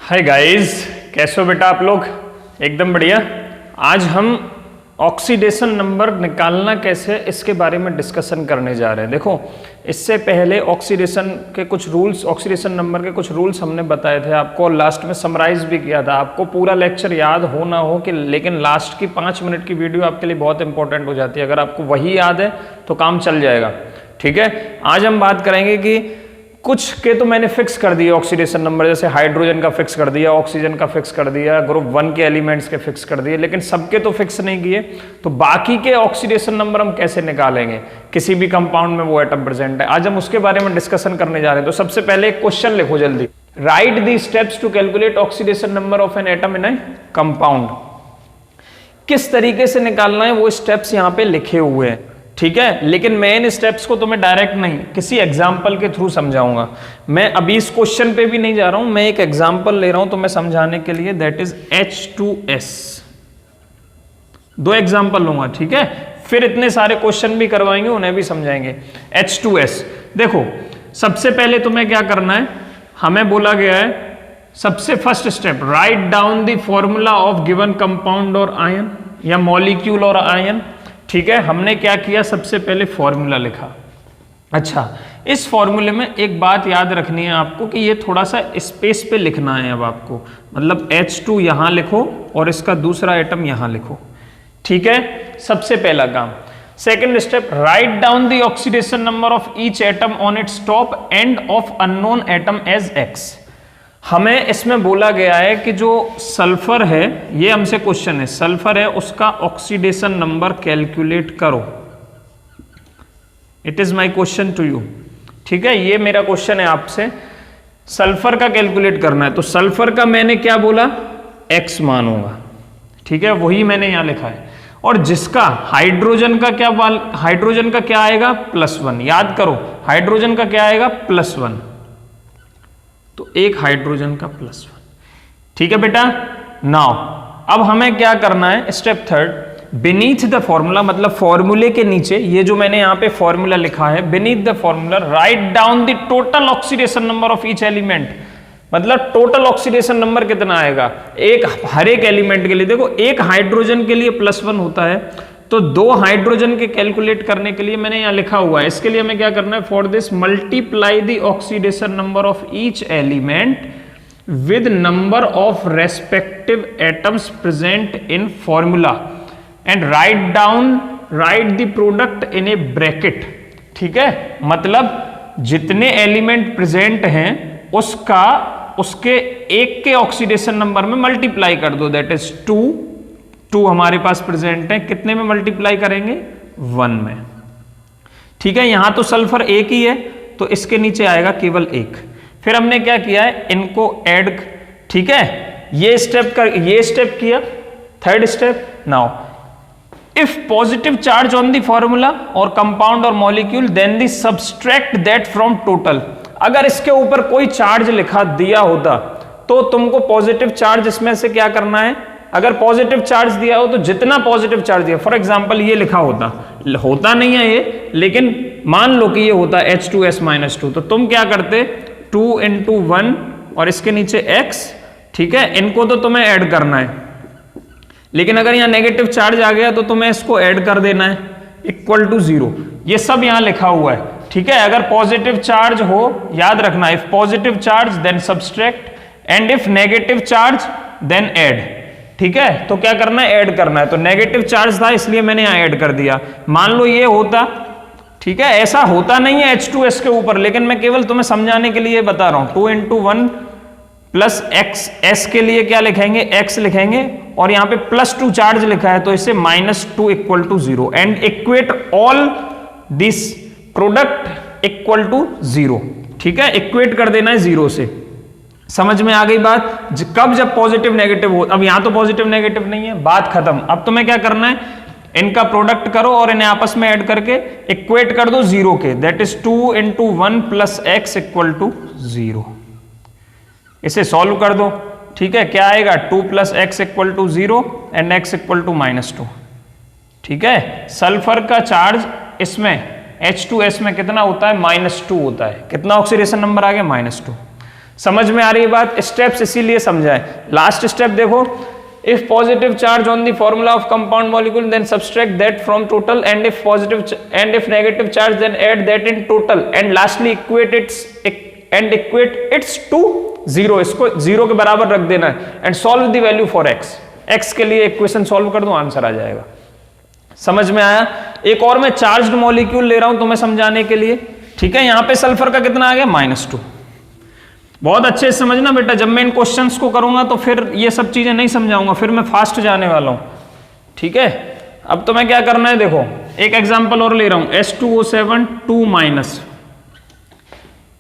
Hi guys, कैसे हो बेटा आप लोग? एकदम बढ़िया। आज हम ऑक्सीडेशन नंबर निकालना कैसे इसके बारे में डिस्कशन करने जा रहे हैं। देखो, इससे पहले ऑक्सीडेशन के कुछ रूल्स, ऑक्सीडेशन नंबर के कुछ रूल्स हमने बताए थे आपको, लास्ट में समराइज भी किया था। आपको पूरा लेक्चर याद हो ना हो कि, लेकिन लास्ट की 5 मिनट की वीडियो आपके लिए बहुत इंपॉर्टेंट हो जाती है। अगर आपको वही याद है तो काम चल जाएगा। ठीक है, आज हम बात करेंगे कि कुछ के तो मैंने फिक्स कर दिए ऑक्सीडेशन नंबर, जैसे हाइड्रोजन का फिक्स कर दिया, ऑक्सीजन का फिक्स कर दिया, ग्रुप 1 के एलिमेंट्स के फिक्स कर दिए, लेकिन सबके तो फिक्स नहीं किए। तो बाकी के ऑक्सीडेशन नंबर हम कैसे निकालेंगे, किसी भी कंपाउंड में वो एटम प्रेजेंट है, आज हम उसके बारे में डिस्कशन करने जा रहे हैं। तो सबसे पहले एक क्वेश्चन लिखो जल्दी। Write the steps to calculate oxidation number of an atom in a compound. किस तरीके से निकालना है वो स्टेप्स यहां पे लिखे हुए हैं। ठीक है, लेकिन मैं इन स्टेप्स को तुम्हें डायरेक्ट नहीं, किसी एग्जाम्पल के थ्रू समझाऊंगा। मैं अभी इस क्वेश्चन पे भी नहीं जा रहा हूं, मैं एक एग्जाम्पल ले रहा हूं तुम्हें समझाने के लिए, दैट इज H2S। 2 एग्जाम्पल लूंगा, ठीक है, फिर इतने सारे क्वेश्चन भी करवाएंगे, उन्हें भी समझाएंगे। H2S देखो, सबसे पहले तुम्हें क्या करना है, हमें बोला गया है सबसे first step, write down the formula of given compound और आयन या मॉलिक्यूल और आयन। ठीक है, हमने क्या किया, सबसे पहले फॉर्मूला लिखा। अच्छा, इस फॉर्मूले में एक बात याद रखनी है आपको कि ये थोड़ा सा स्पेस पे लिखना है। अब आपको मतलब H2 यहां लिखो और इसका दूसरा एटम यहां लिखो। ठीक है, सबसे पहला काम। Second step, write down the oxidation number of each atom on its top and of unknown atom as X। हमें इसमें बोला गया है कि जो सल्फर है, ये हमसे क्वेश्चन है, सल्फर है उसका ऑक्सीडेशन नंबर कैलकुलेट करो। It is my question to you. ठीक है, ये मेरा क्वेश्चन है आपसे, सल्फर का कैलकुलेट करना है। तो सल्फर का मैंने क्या बोला, X मानूंगा। ठीक है, वही मैंने यहां लिखा है। और जिसका हाइड्रोजन का क्या, हाइड्रोजन का क्या आएगा, +1। याद करो, हाइड्रोजन का क्या आएगा, +1। तो एक हाइड्रोजन का +1। ठीक है बेटा, नाउ अब हमें क्या करना है, step third, beneath the formula, मतलब फॉर्मूले के नीचे, ये जो मैंने यहां पे फॉर्मूला लिखा है, beneath the formula right down the total oxidation number of each element. मतलब टोटल ऑक्सीडेशन नंबर कितना आएगा एक हर एक एलिमेंट के लिए। देखो, एक हाइड्रोजन के लिए +1 होता है, तो 2 हाइड्रोजन के कैलकुलेट करने के लिए मैंने यहां लिखा हुआ है। इसके लिए हमें क्या करना है, for this multiply the oxidation number of each element with number of respective atoms present in formula and right the product in A bracket. ठीक है, मतलब जितने एलिमेंट प्रेजेंट हैं उसके एक के ऑक्सीडेशन नंबर में मल्टीप्लाई कर दो, दैट इज 2 हमारे पास प्रेजेंट है, कितने में मल्टीप्लाई करेंगे, 1 में। ठीक है, यहां तो सल्फर एक ही है, तो इसके नीचे आएगा केवल 1। फिर हमने क्या किया है, इनको ऐड। ठीक है, ये स्टेप किया। Third step, now if positive charge on the formula और कंपाउंड और molecule then the subtract that from total. अगर इसके ऊपर कोई चार्ज लिखा दिया होता तो तुमको पॉजिटिव चार्ज इसमें से क्या करना है, अगर पॉजिटिव चार्ज दिया हो तो जितना पॉजिटिव चार्ज दिया, फॉर एग्जांपल ये लिखा होता नहीं है ये, लेकिन मान लो कि ये होता H2S-2, तो तुम क्या करते, 2 × 1 और इसके नीचे X। ठीक है, इनको तो तुम्हें ऐड करना है, लेकिन अगर यहाँ नेगेटिव चार्ज आ गया तो तुम्हें इसको ऐड कर देना है, =0। ये सब यहाँ लिखा हुआ है। ठीक है, अगर पॉजिटिव चार्ज हो, याद रखना, if positive charge then subtract and if negative charge then add. ठीक है, तो क्या करना है, ऐड करना है। तो नेगेटिव चार्ज था इसलिए मैंने यहां ऐड कर दिया। मान लो ये होता, ठीक है, ऐसा होता नहीं है H2S के ऊपर, लेकिन मैं केवल तुम्हें समझाने के लिए बता रहा हूं। 2 × 1 + X, S के लिए क्या लिखेंगे, X लिखेंगे, और यहां पे +2 चार्ज लिखा है, तो इसे -2 = 0 and equate all this product =0। ठीक है, इक्वेट कर देना है 0 से। समझ में आ गई बात? कब, जब पॉजिटिव नेगेटिव हो। अब यहां तो पॉजिटिव नेगेटिव नहीं है, बात खत्म। अब तुम्हें क्या करना है, इनका प्रोडक्ट करो और इन्हें आपस में ऐड करके इक्वेट कर दो 0 के, दैट इज 2 × 1 + X = 0। इसे सॉल्व कर दो। ठीक है, क्या आएगा, 2 + X = 0 एंड X = -2। ठीक है, सल्फर का चार्ज इसमें H2S में कितना होता है, -2 होता है। कितना ऑक्सीडेशन नंबर आ गया, -2। समझ में आ रही है बात? स्टेप्स इसीलिए समझाए। लास्ट स्टेप देखो, if positive charge on the formula of compound molecule then subtract that from total, and if negative charge then add that in total, and lastly equate its to 0, इसको 0 के बराबर रख देना है, and solve the value for x के लिए equation solve कर दो, आंसर आ जाएगा। समझ में आया? एक और मैं चार्ज्ड मॉलिक्यूल ले रहा हूं तुम्हें समझाने के लिए, ठीक है। यहां पे सल्फर का कितना आ गया, -2। बहुत अच्छे से समझना बेटा, जब मैं इन क्वेश्चंस को करूंगा तो फिर ये सब चीजें नहीं समझाऊंगा, फिर मैं फास्ट जाने वाला हूं, ठीक है। अब तो मैं क्या करना है, देखो एक एग्जांपल और ले रहा हूं, H2O7 2-,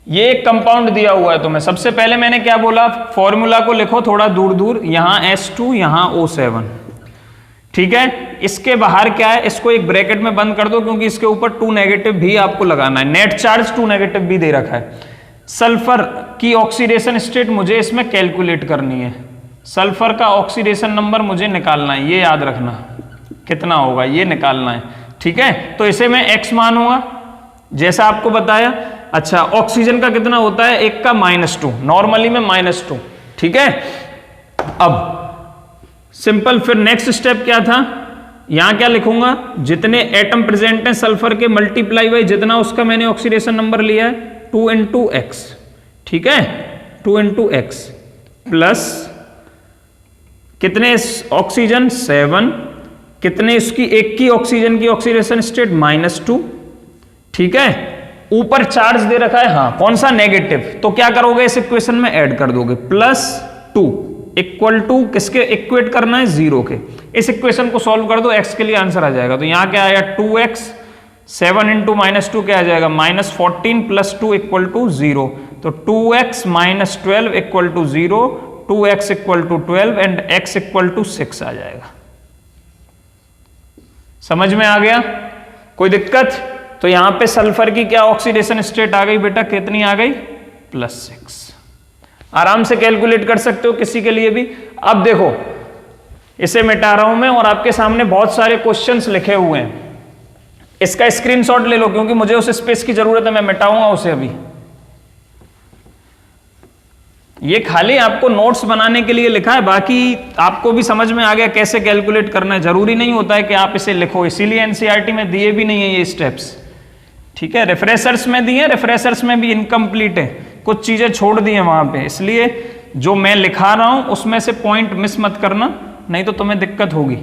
ये एक कंपाउंड दिया हुआ है तुम्हें। सबसे पहले मैंने क्या बोला, फॉर्मूला को लिखो थोड़ा दूर दूर, यहां H2 यहां O7, ठीक है। इसके बाहर क्या है, इसको एक ब्रैकेट में बंद कर दो, क्योंकि इसके ऊपर 2 नेगेटिव भी आपको लगाना है, नेट चार्ज 2 नेगेटिव भी दे रखा है। सल्फर की ऑक्सीडेशन स्टेट मुझे इसमें कैलकुलेट करनी है, सल्फर का ऑक्सीडेशन नंबर मुझे निकालना है, ये याद रखना कितना होगा ये निकालना है, ठीक है। तो इसे मैं x मानूंगा जैसा आपको बताया। अच्छा, ऑक्सीजन का कितना होता है, एक का -2, नॉर्मली में -2, ठीक है। अब सिंपल, फिर नेक्स्ट स्टेप क्या था, यहां क्या लिखूंगा, जितने एटम प्रेजेंट हैं सल्फर के मल्टीप्लाई बाई जितना उसका मैंने ऑक्सीडेशन नंबर लिया है 2 × x, ठीक है, 2 × x प्लस कितने ऑक्सीजन 7, कितने इसकी एक की ऑक्सीजन की ऑक्सीडेशन स्टेट -2, ठीक है। ऊपर चार्ज दे रखा है, हाँ कौन सा, नेगेटिव, तो क्या करोगे इस इक्वेशन में ऐड कर दोगे, +2 = किसके इक्वेट करना है, 0 के। इस इक्वेशन को सॉल्व कर दो, x के लिए आंसर आ जाएगा। तो यहां क्या आया, 2x, 7 × -2 क्या आ जाएगा, -14 + 2 = 0, तो 2x - 12 = 0, 2x = 12 एंड x = 6 आ जाएगा। समझ में आ गया, कोई दिक्कत? तो यहां पे सल्फर की क्या ऑक्सीडेशन स्टेट आ गई बेटा, कितनी आ गई, +6। आराम से कैलकुलेट कर सकते हो किसी के लिए भी। अब देखो इसे मिटा रहा हूं मैं, और आपके सामने बहुत सारे क्वेश्चंस लिखे हुए हैं, इसका स्क्रीनशॉट ले लो, क्योंकि मुझे उस स्पेस की जरूरत है, मैं मिटाऊंगा उसे अभी। ये खाली आपको नोट्स बनाने के लिए लिखा है, बाकी आपको भी समझ में आ गया कैसे कैलकुलेट करना है। जरूरी नहीं होता है कि आप इसे लिखो, इसीलिए एनसीईआरटी में दिए भी नहीं है ये स्टेप्स, ठीक है। रिफ्रेशर्स में दिए, रिफ्रेशर्स में भी इनकम्प्लीट है, कुछ चीजें छोड़ दी हैं वहां पे, इसलिए जो मैं लिखा रहा हूं उसमें से पॉइंट मिस मत करना, नहीं तो तुम्हें दिक्कत होगी।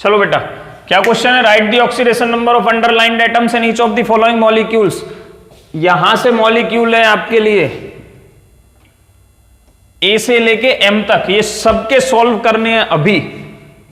चलो बेटा, क्या क्वेश्चन है, right the oxidation number of underlined atoms in each of the following molecules. यहां से मॉलिक्यूल है आपके लिए ए से लेके m तक, ये सबके सॉल्व करने हैं अभी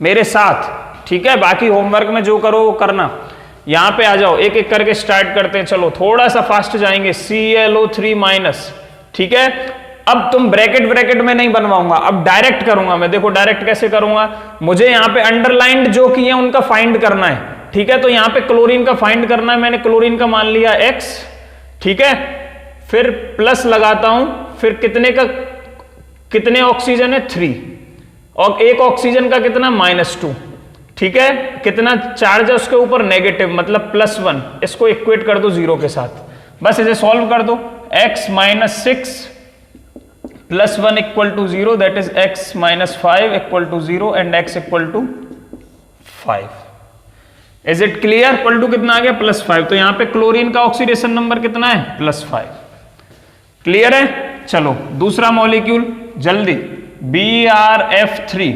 मेरे साथ, ठीक है। बाकी होमवर्क में जो करो वो करना। यहां पे आ जाओ, एक एक करके स्टार्ट करते हैं, चलो थोड़ा सा फास्ट जाएंगे। ClO3-, ठीक है। अब तुम ब्रैकेट में नहीं बनवाऊंगा, अब डायरेक्ट करूंगा मैं। देखो डायरेक्ट कैसे करूंगा, मुझे यहां पे अंडरलाइंड जो किए उनका फाइंड करना है, ठीक है। तो यहां पे क्लोरीन का फाइंड करना है, मैंने क्लोरीन का मान लिया x, ठीक है। फिर प्लस लगाता हूं, फिर कितने ऑक्सीजन है 3, और एक ऑक्सीजन का कितना -2, ठीक है। कितना चार्ज है उसके ऊपर, नेगेटिव, मतलब +1, इसको इक्वेट कर दो 0 के साथ, बस इसे सॉल्व कर दो। x - 6 + 1 = 0, that is x - 5 = 0 and x = 5। Is it clear? Equal to कितना आ गया, +5। तो यहां पे क्लोरीन का ऑक्सीडेशन नंबर कितना है, +5। क्लियर है? चलो दूसरा मॉलिक्यूल जल्दी, BrF3,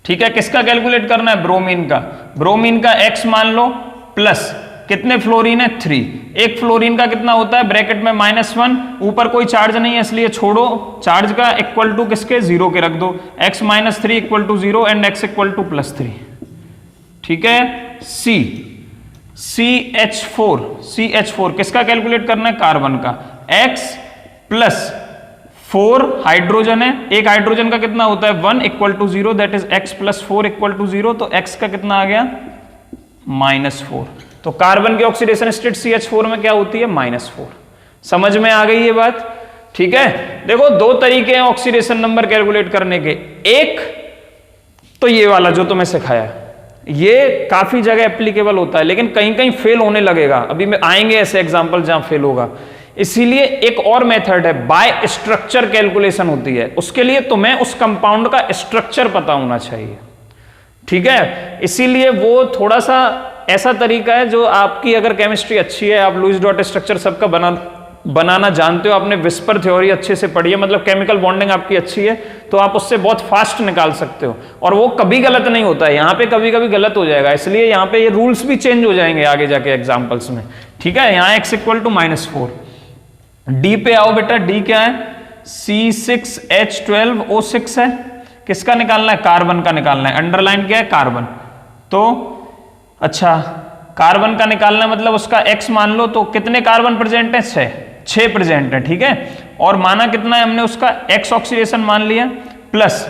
ठीक है। किसका कैलकुलेट करना है, ब्रोमीन का। ब्रोमीन का x मान लो, प्लस कितने फ्लोरीन है 3, एक फ्लोरीन का कितना होता है, ब्रैकेट में -1, ऊपर कोई चार्ज नहीं है इसलिए छोड़ो, चार्ज का इक्वल टू किसके, 0 के रख दो। x - 3 = 0 एंड x = +3, ठीक है। CH4 किसका कैलकुलेट करना है, कार्बन का। x + 4 हाइड्रोजन है, एक हाइड्रोजन का कितना होता है 1 = 0, दैट इज x + 4 = 0, तो x का कितना आ गया -4। तो कार्बन की ऑक्सीडेशन स्टेट CH4 में क्या होती है, -4। समझ में आ गई ये बात? ठीक है, देखो दो तरीके हैं ऑक्सीडेशन नंबर कैलकुलेट करने के। एक तो ये वाला जो तुम्हें सिखाया, ये काफी जगह एप्लीकेबल होता है, लेकिन कहीं कहीं फेल होने लगेगा। अभी में आएंगे ऐसे एग्जांपल जहां फेल होगा। इसीलिए एक और मेथड है, बाय स्ट्रक्चर कैलकुलेशन होती है। उसके लिए तुम्हें उस कंपाउंड का स्ट्रक्चर पता होना चाहिए, ठीक है। इसीलिए वो थोड़ा सा ऐसा तरीका है जो आपकी अगर केमिस्ट्री अच्छी है, आप लुईस डॉट स्ट्रक्चर सबका बनाना जानते हो, आपने विस्पर थ्योरी अच्छे से पढ़ी है, मतलब केमिकल बॉन्डिंग आपकी अच्छी है, तो आप उससे बहुत फास्ट निकाल सकते हो। और वो कभी गलत नहीं होता है, यहाँ पे कभी कभी गलत हो जाएगा, इसलिए यहाँ पे ये रूल्स भी चेंज हो जाएंगे आगे जाके एग्जाम्पल्स में, ठीक है। यहाँ x इक्वल टू -4, डी पे आओ बेटा, डी क्या है, C6H12O6 है, किसका निकालना है, कार्बन का निकालना है। अंडरलाइन क्या है, कार्बन। तो अच्छा, कार्बन का निकालना मतलब उसका x मान लो, तो कितने कार्बन प्रेजेंट है, 6 प्रेजेंट है, ठीक है। और माना कितना है हमने उसका, x ऑक्सीडेशन मान लिया, प्लस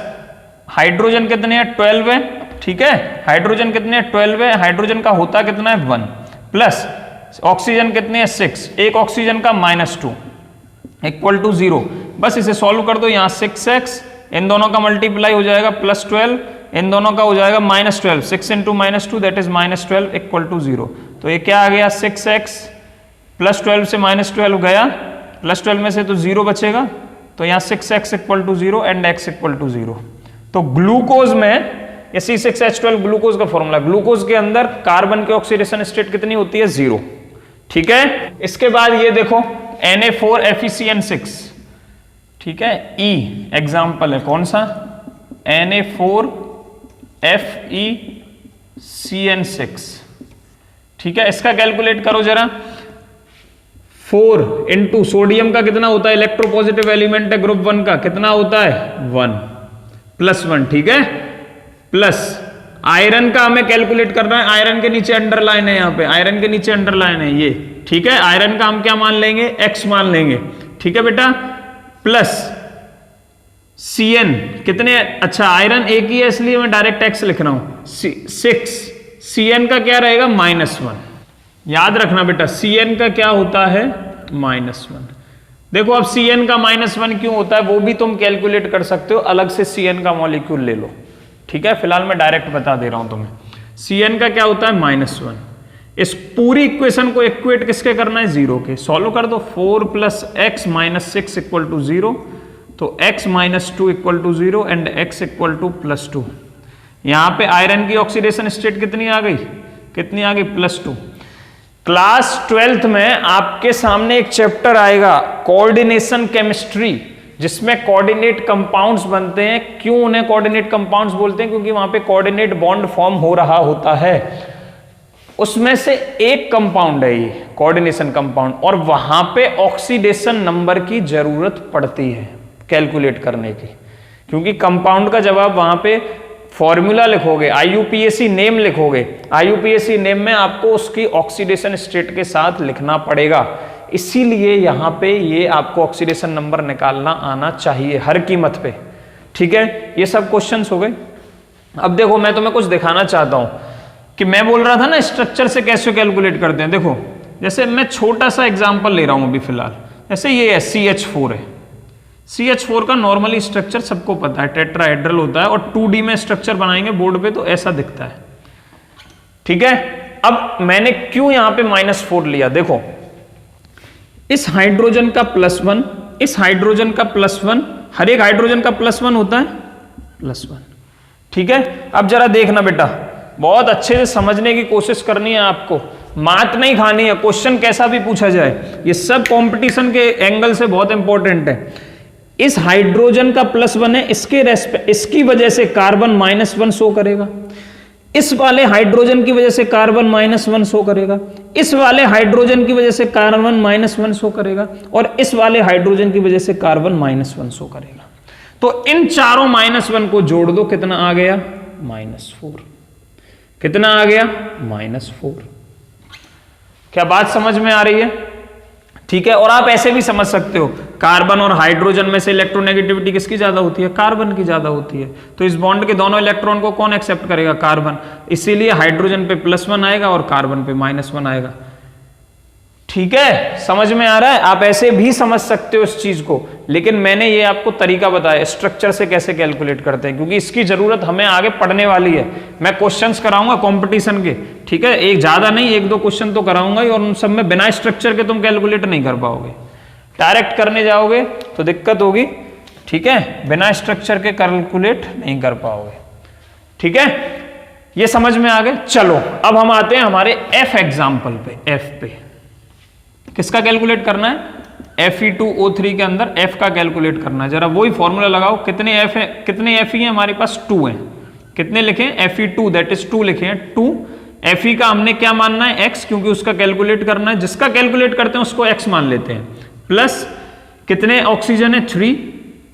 हाइड्रोजन कितने हैं, 12 है, ठीक है। हाइड्रोजन कितने हैं, 12 है, हाइड्रोजन का होता कितना है, 1, प्लस ऑक्सीजन कितने हैं, 6, एक ऑक्सीजन का -2 इक्वल टू 0। बस इसे सॉल्व कर दो, यहाँ 6x, इन दोनों का मल्टीप्लाई हो जाएगा +12, इन दोनों का हो जाएगा -12, 6 into -2 that is -12 equal to 0। तो ये क्या आ गया, 6x +12 से -12 गया, +12 में से तो 0 बचेगा, तो यहाँ 6x equal to 0 and x equal to 0। तो ग्लूकोज में ये C6H12 ग्लूकोज का फॉर्मूला, ग्लूकोज के अंदर कार्बन की ऑक्सीडेशन स्टेट कितनी होती है, 0, ठीक है। इसके बाद ये देखो Na4FeCN6, ठीक है, E एग्जाम्पल है कौन सा, Na4FeCN6, ठीक है। इसका कैलकुलेट करो जरा, 4 इंटू सोडियम का कितना होता है, इलेक्ट्रोपॉजिटिव एलिमेंट है ग्रुप 1 का, कितना होता है, 1 +1, ठीक है। प्लस आयरन का हमें कैलकुलेट करना है, आयरन के नीचे अंडरलाइन है, यहाँ पे आयरन के नीचे अंडरलाइन है ये, ठीक है। आयरन का हम क्या मान लेंगे, x मान लेंगे, ठीक है बेटा। प्लस Cn कितने, अच्छा आयरन एक ही है इसलिए मैं डायरेक्ट x लिख रहा हूं, 6, Cn का क्या रहेगा, -1। याद रखना बेटा, Cn का क्या होता है, -1। देखो अब Cn का -1 क्यों होता है वो भी तुम कैलकुलेट कर सकते हो, अलग से Cn का मॉलिक्यूल ले लो, ठीक है। फिलहाल मैं डायरेक्ट बता दे रहा हूं तुम्हें, Cn का क्या होता है, -1। इस पूरी इक्वेशन को इक्वेट किसके करना है, 0 के। सॉल्व कर दो, 4 + x - 6 इक्वल टू 0, तो x - 2 equal to 0 and x equal to +2। यहां पे आयरन की ऑक्सीडेशन स्टेट कितनी आ गई, कितनी आ गई, +2। क्लास 12th में आपके सामने एक चैप्टर आएगा कोऑर्डिनेशन केमिस्ट्री, जिसमें कोऑर्डिनेट कंपाउंड्स बनते हैं। क्यों उन्हें कोऑर्डिनेट कंपाउंड्स बोलते हैं, क्योंकि वहां पे कोऑर्डिनेट बॉन्ड फॉर्म हो रहा होता है। उसमें से एक कंपाउंड है ये कोऑर्डिनेशन कंपाउंड, और वहां पे ऑक्सीडेशन नंबर की जरूरत पड़ती है कैलकुलेट करने की, क्योंकि कंपाउंड का जब आप वहां पे फॉर्मूला लिखोगे, IUPAC नेम लिखोगे, IUPAC नेम में आपको उसकी ऑक्सीडेशन स्टेट के साथ लिखना पड़ेगा। इसीलिए यहां पे ये आपको ऑक्सीडेशन नंबर निकालना आना चाहिए हर कीमत पे, ठीक है। ये सब क्वेश्चंस हो गए। अब देखो मैं तुम्हें कुछ दिखाना चाहता हूं कि मैं बोल रहा था ना स्ट्रक्चर से कैसे कैलकुलेट करते हैं। देखो जैसे मैं छोटा सा एग्जांपल ले रहा हूं अभी फिलहाल, जैसे ये है CH4 है, CH4 का नॉर्मली स्ट्रक्चर सबको पता है, टेट्राहेड्रल होता है, और 2D में स्ट्रक्चर बनाएंगे बोर्ड पे तो ऐसा दिखता है, ठीक है। अब मैंने क्यों यहां पे -4 लिया, देखो इस हाइड्रोजन का +1, इस हाइड्रोजन का +1, हर एक हाइड्रोजन का +1 होता है, +1, ठीक है। अब जरा देखना बेटा, बहुत अच्छे से समझने की कोशिश करनी है आपको, मात नहीं खानी है, क्वेश्चन कैसा भी पूछा जाए, ये सब कंपटीशन के एंगल से बहुत इंपॉर्टेंट है। इस हाइड्रोजन का +1 है, इसकी वजह से कार्बन -1 शो करेगा, इस वाले हाइड्रोजन की वजह से कार्बन -1 शो करेगा, इस वाले हाइड्रोजन की वजह से कार्बन -1 शो करेगा, और इस वाले हाइड्रोजन की वजह से कार्बन -1 शो करेगा। तो इन चारों -1 को जोड़ दो, कितना आ गया, -4। कितना आ गया, -4। क्या बात समझ में आ रही है, ठीक है। और आप ऐसे भी समझ सकते हो, कार्बन और हाइड्रोजन में से इलेक्ट्रोनेगेटिविटी किसकी ज्यादा होती है, कार्बन की ज्यादा होती है, तो इस बॉन्ड के दोनों इलेक्ट्रॉन को कौन एक्सेप्ट करेगा, कार्बन, इसीलिए हाइड्रोजन पे +1 आएगा और कार्बन पे -1 आएगा, ठीक है, समझ में आ रहा है? आप ऐसे भी समझ सकते हो इस चीज को, लेकिन मैंने ये आपको तरीका बताया स्ट्रक्चर से कैसे कैलकुलेट करते हैं, क्योंकि इसकी जरूरत हमें आगे पढ़ने वाली है। मैं क्वेश्चंस कराऊंगा कंपटीशन के, ठीक है, एक ज्यादा नहीं, एक दो क्वेश्चन तो कराऊंगा ही, और उन सब में बिना स्ट्रक्चर के तुम कैलकुलेट नहीं कर पाओगे। डायरेक्ट करने जाओगे तो दिक्कत होगी, ठीक है, बिना स्ट्रक्चर के कैलकुलेट नहीं कर पाओगे। ठीक है, ये समझ में आ गए। चलो अब हम आते हैं हमारे एफ एग्जाम्पल पे। एफ पे किसका कैलकुलेट करना है? Fe2O3 के अंदर एफ का कैलकुलेट करना है। जरा वही फॉर्मूला लगाओ, कितने एफ है, कितने एफ है हमारे पास? 2 हैं। कितने लिखे? Fe2 दैट इज 2 लिखे हैं, 2। Fe का हमने क्या मानना है? x, क्योंकि उसका कैलकुलेट करना है, जिसका कैलकुलेट करते हैं उसको x मान लेते हैं। प्लस कितने ऑक्सीजन है? 3।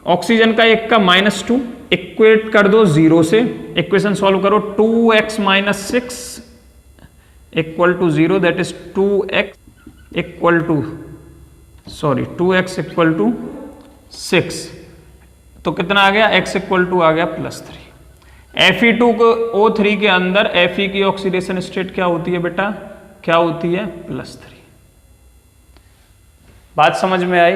ऑक्सीजन का एक का -2, इक्वेट कर दो 0 से, इक्वेशन सॉल्व करो, 2x - 6 equal to 0 that is 2x equal to 2x equal to 6। तो कितना आ गया? x इक्वल टू आ गया +3। Fe2O3 के अंदर Fe की ऑक्सीडेशन स्टेट क्या होती है बेटा? क्या होती है? +3। बात समझ में आई?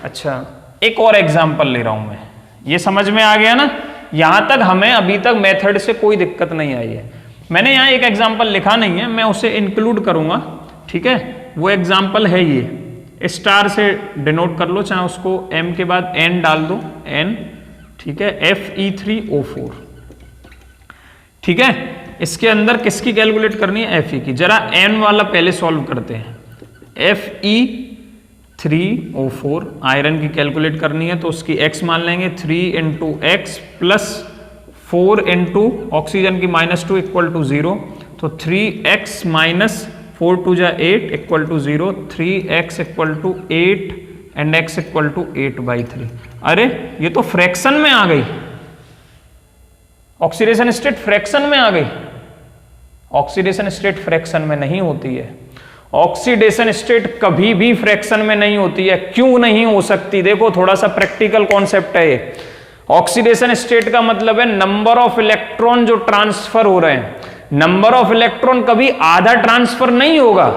अच्छा, एक और एग्जांपल ले रहा हूं मैं, ये समझ में आ गया ना? यहां तक हमें अभी तक मेथड से कोई दिक्कत नहीं आई है। मैंने यहां एक एग्जांपल लिखा नहीं है, मैं उसे इंक्लूड करूंगा, ठीक है। वो एग्जाम्पल है ये, स्टार से डिनोट कर लो, चाहे उसको m के बाद n डाल दो, n, ठीक है, Fe3O4, ठीक है। इसके अंदर किसकी कैलकुलेट करनी है? Fe की। जरा n वाला पहले सॉल्व करते हैं। Fe3O4 आयरन की कैलकुलेट करनी है, तो उसकी x मान लेंगे, 3 × x प्लस 4 × ऑक्सीजन की -2 इक्वल टू 0, तो 3x - 4 × 8 equal to 0, 3x equal to 8 and x equal to 8/3। अरे ये तो फ्रैक्शन में आ गई, ऑक्सीडेशन स्टेट फ्रैक्शन में आ गई। ऑक्सीडेशन स्टेट फ्रैक्शन में नहीं होती है। ऑक्सीडेशन स्टेट कभी भी फ्रैक्शन में नहीं होती है। क्यों नहीं हो सकती? देखो, थोड़ा सा प्रैक्टिकल कॉन्सेप्ट है ये। ऑक्सीडेशन स्टेट का मतलब है नंबर ऑफ इलेक्ट्रॉन जो ट्रांसफर हो रहे हैं। नंबर ऑफ इलेक्ट्रॉन कभी आधा ट्रांसफर नहीं होगा,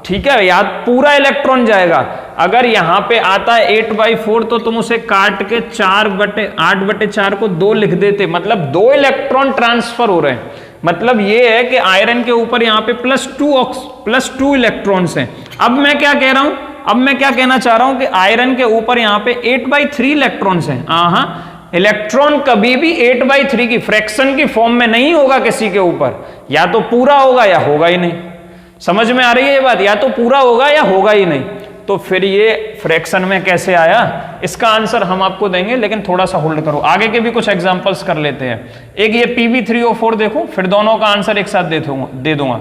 ठीक है, या पूरा इलेक्ट्रॉन जाएगा। अगर यहां पे आता है 8/4 तो तुम उसे काट के 8/4 को 2 लिख देते, मतलब 2 इलेक्ट्रॉन ट्रांसफर हो रहे हैं। मतलब ये है कि आयरन के ऊपर यहां पे +2 इलेक्ट्रॉन्स हैं। अब मैं क्या कह रहा हूं? अब मैं क्या कहना चाह रहा हूं कि आयरन के ऊपर यहां पे 8/3 इलेक्ट्रॉन्स हैं। इलेक्ट्रॉन कभी भी 8/3 की फ्रैक्शन की फॉर्म में नहीं होगा किसी के ऊपर, या तो पूरा होगा या होगा ही नहीं। समझ में आ रही है ये बात? या तो पूरा होगा या होगा ही नहीं। तो फिर ये फ्रैक्शन में कैसे आया? इसका आंसर हम आपको देंगे, लेकिन थोड़ा सा होल्ड करो, आगे के भी कुछ एग्जांपल्स कर लेते हैं। एक ये Pb3O4 देखो, फिर दोनों का आंसर एक साथ दे दूंगा।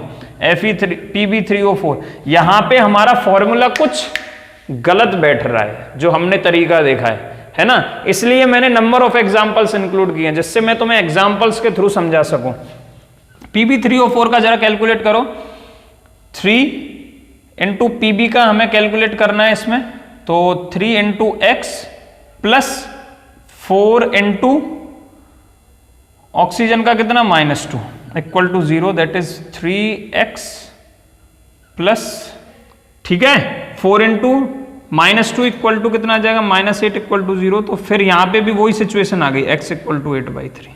Pb3O4, यहां पे हमारा फॉर्मूला कुछ गलत बैठ रहा है, जो हमने तरीका देखा है ना? इसलिए मैंने नंबर ऑफ एग्जांपल्स इंक्लूड किए हैं, जिससे मैं तुम्हें एग्जांपल्स के थ्रू समझा सकूं। Pb3O4 का जरा कैलकुलेट करो। 3 × Pb का हमें कैलकुलेट करना है इसमें, तो 3 × x प्लस 4 × ऑक्सीजन का कितना? -2 equal to 0 that is 3x plus, ठीक है, 4 × -2 इक्वल टू कितना आ जाएगा? -8 इक्वल टू 0। तो फिर यहां पे भी वही सिचुएशन आ गई, x इक्वल टू 8/3।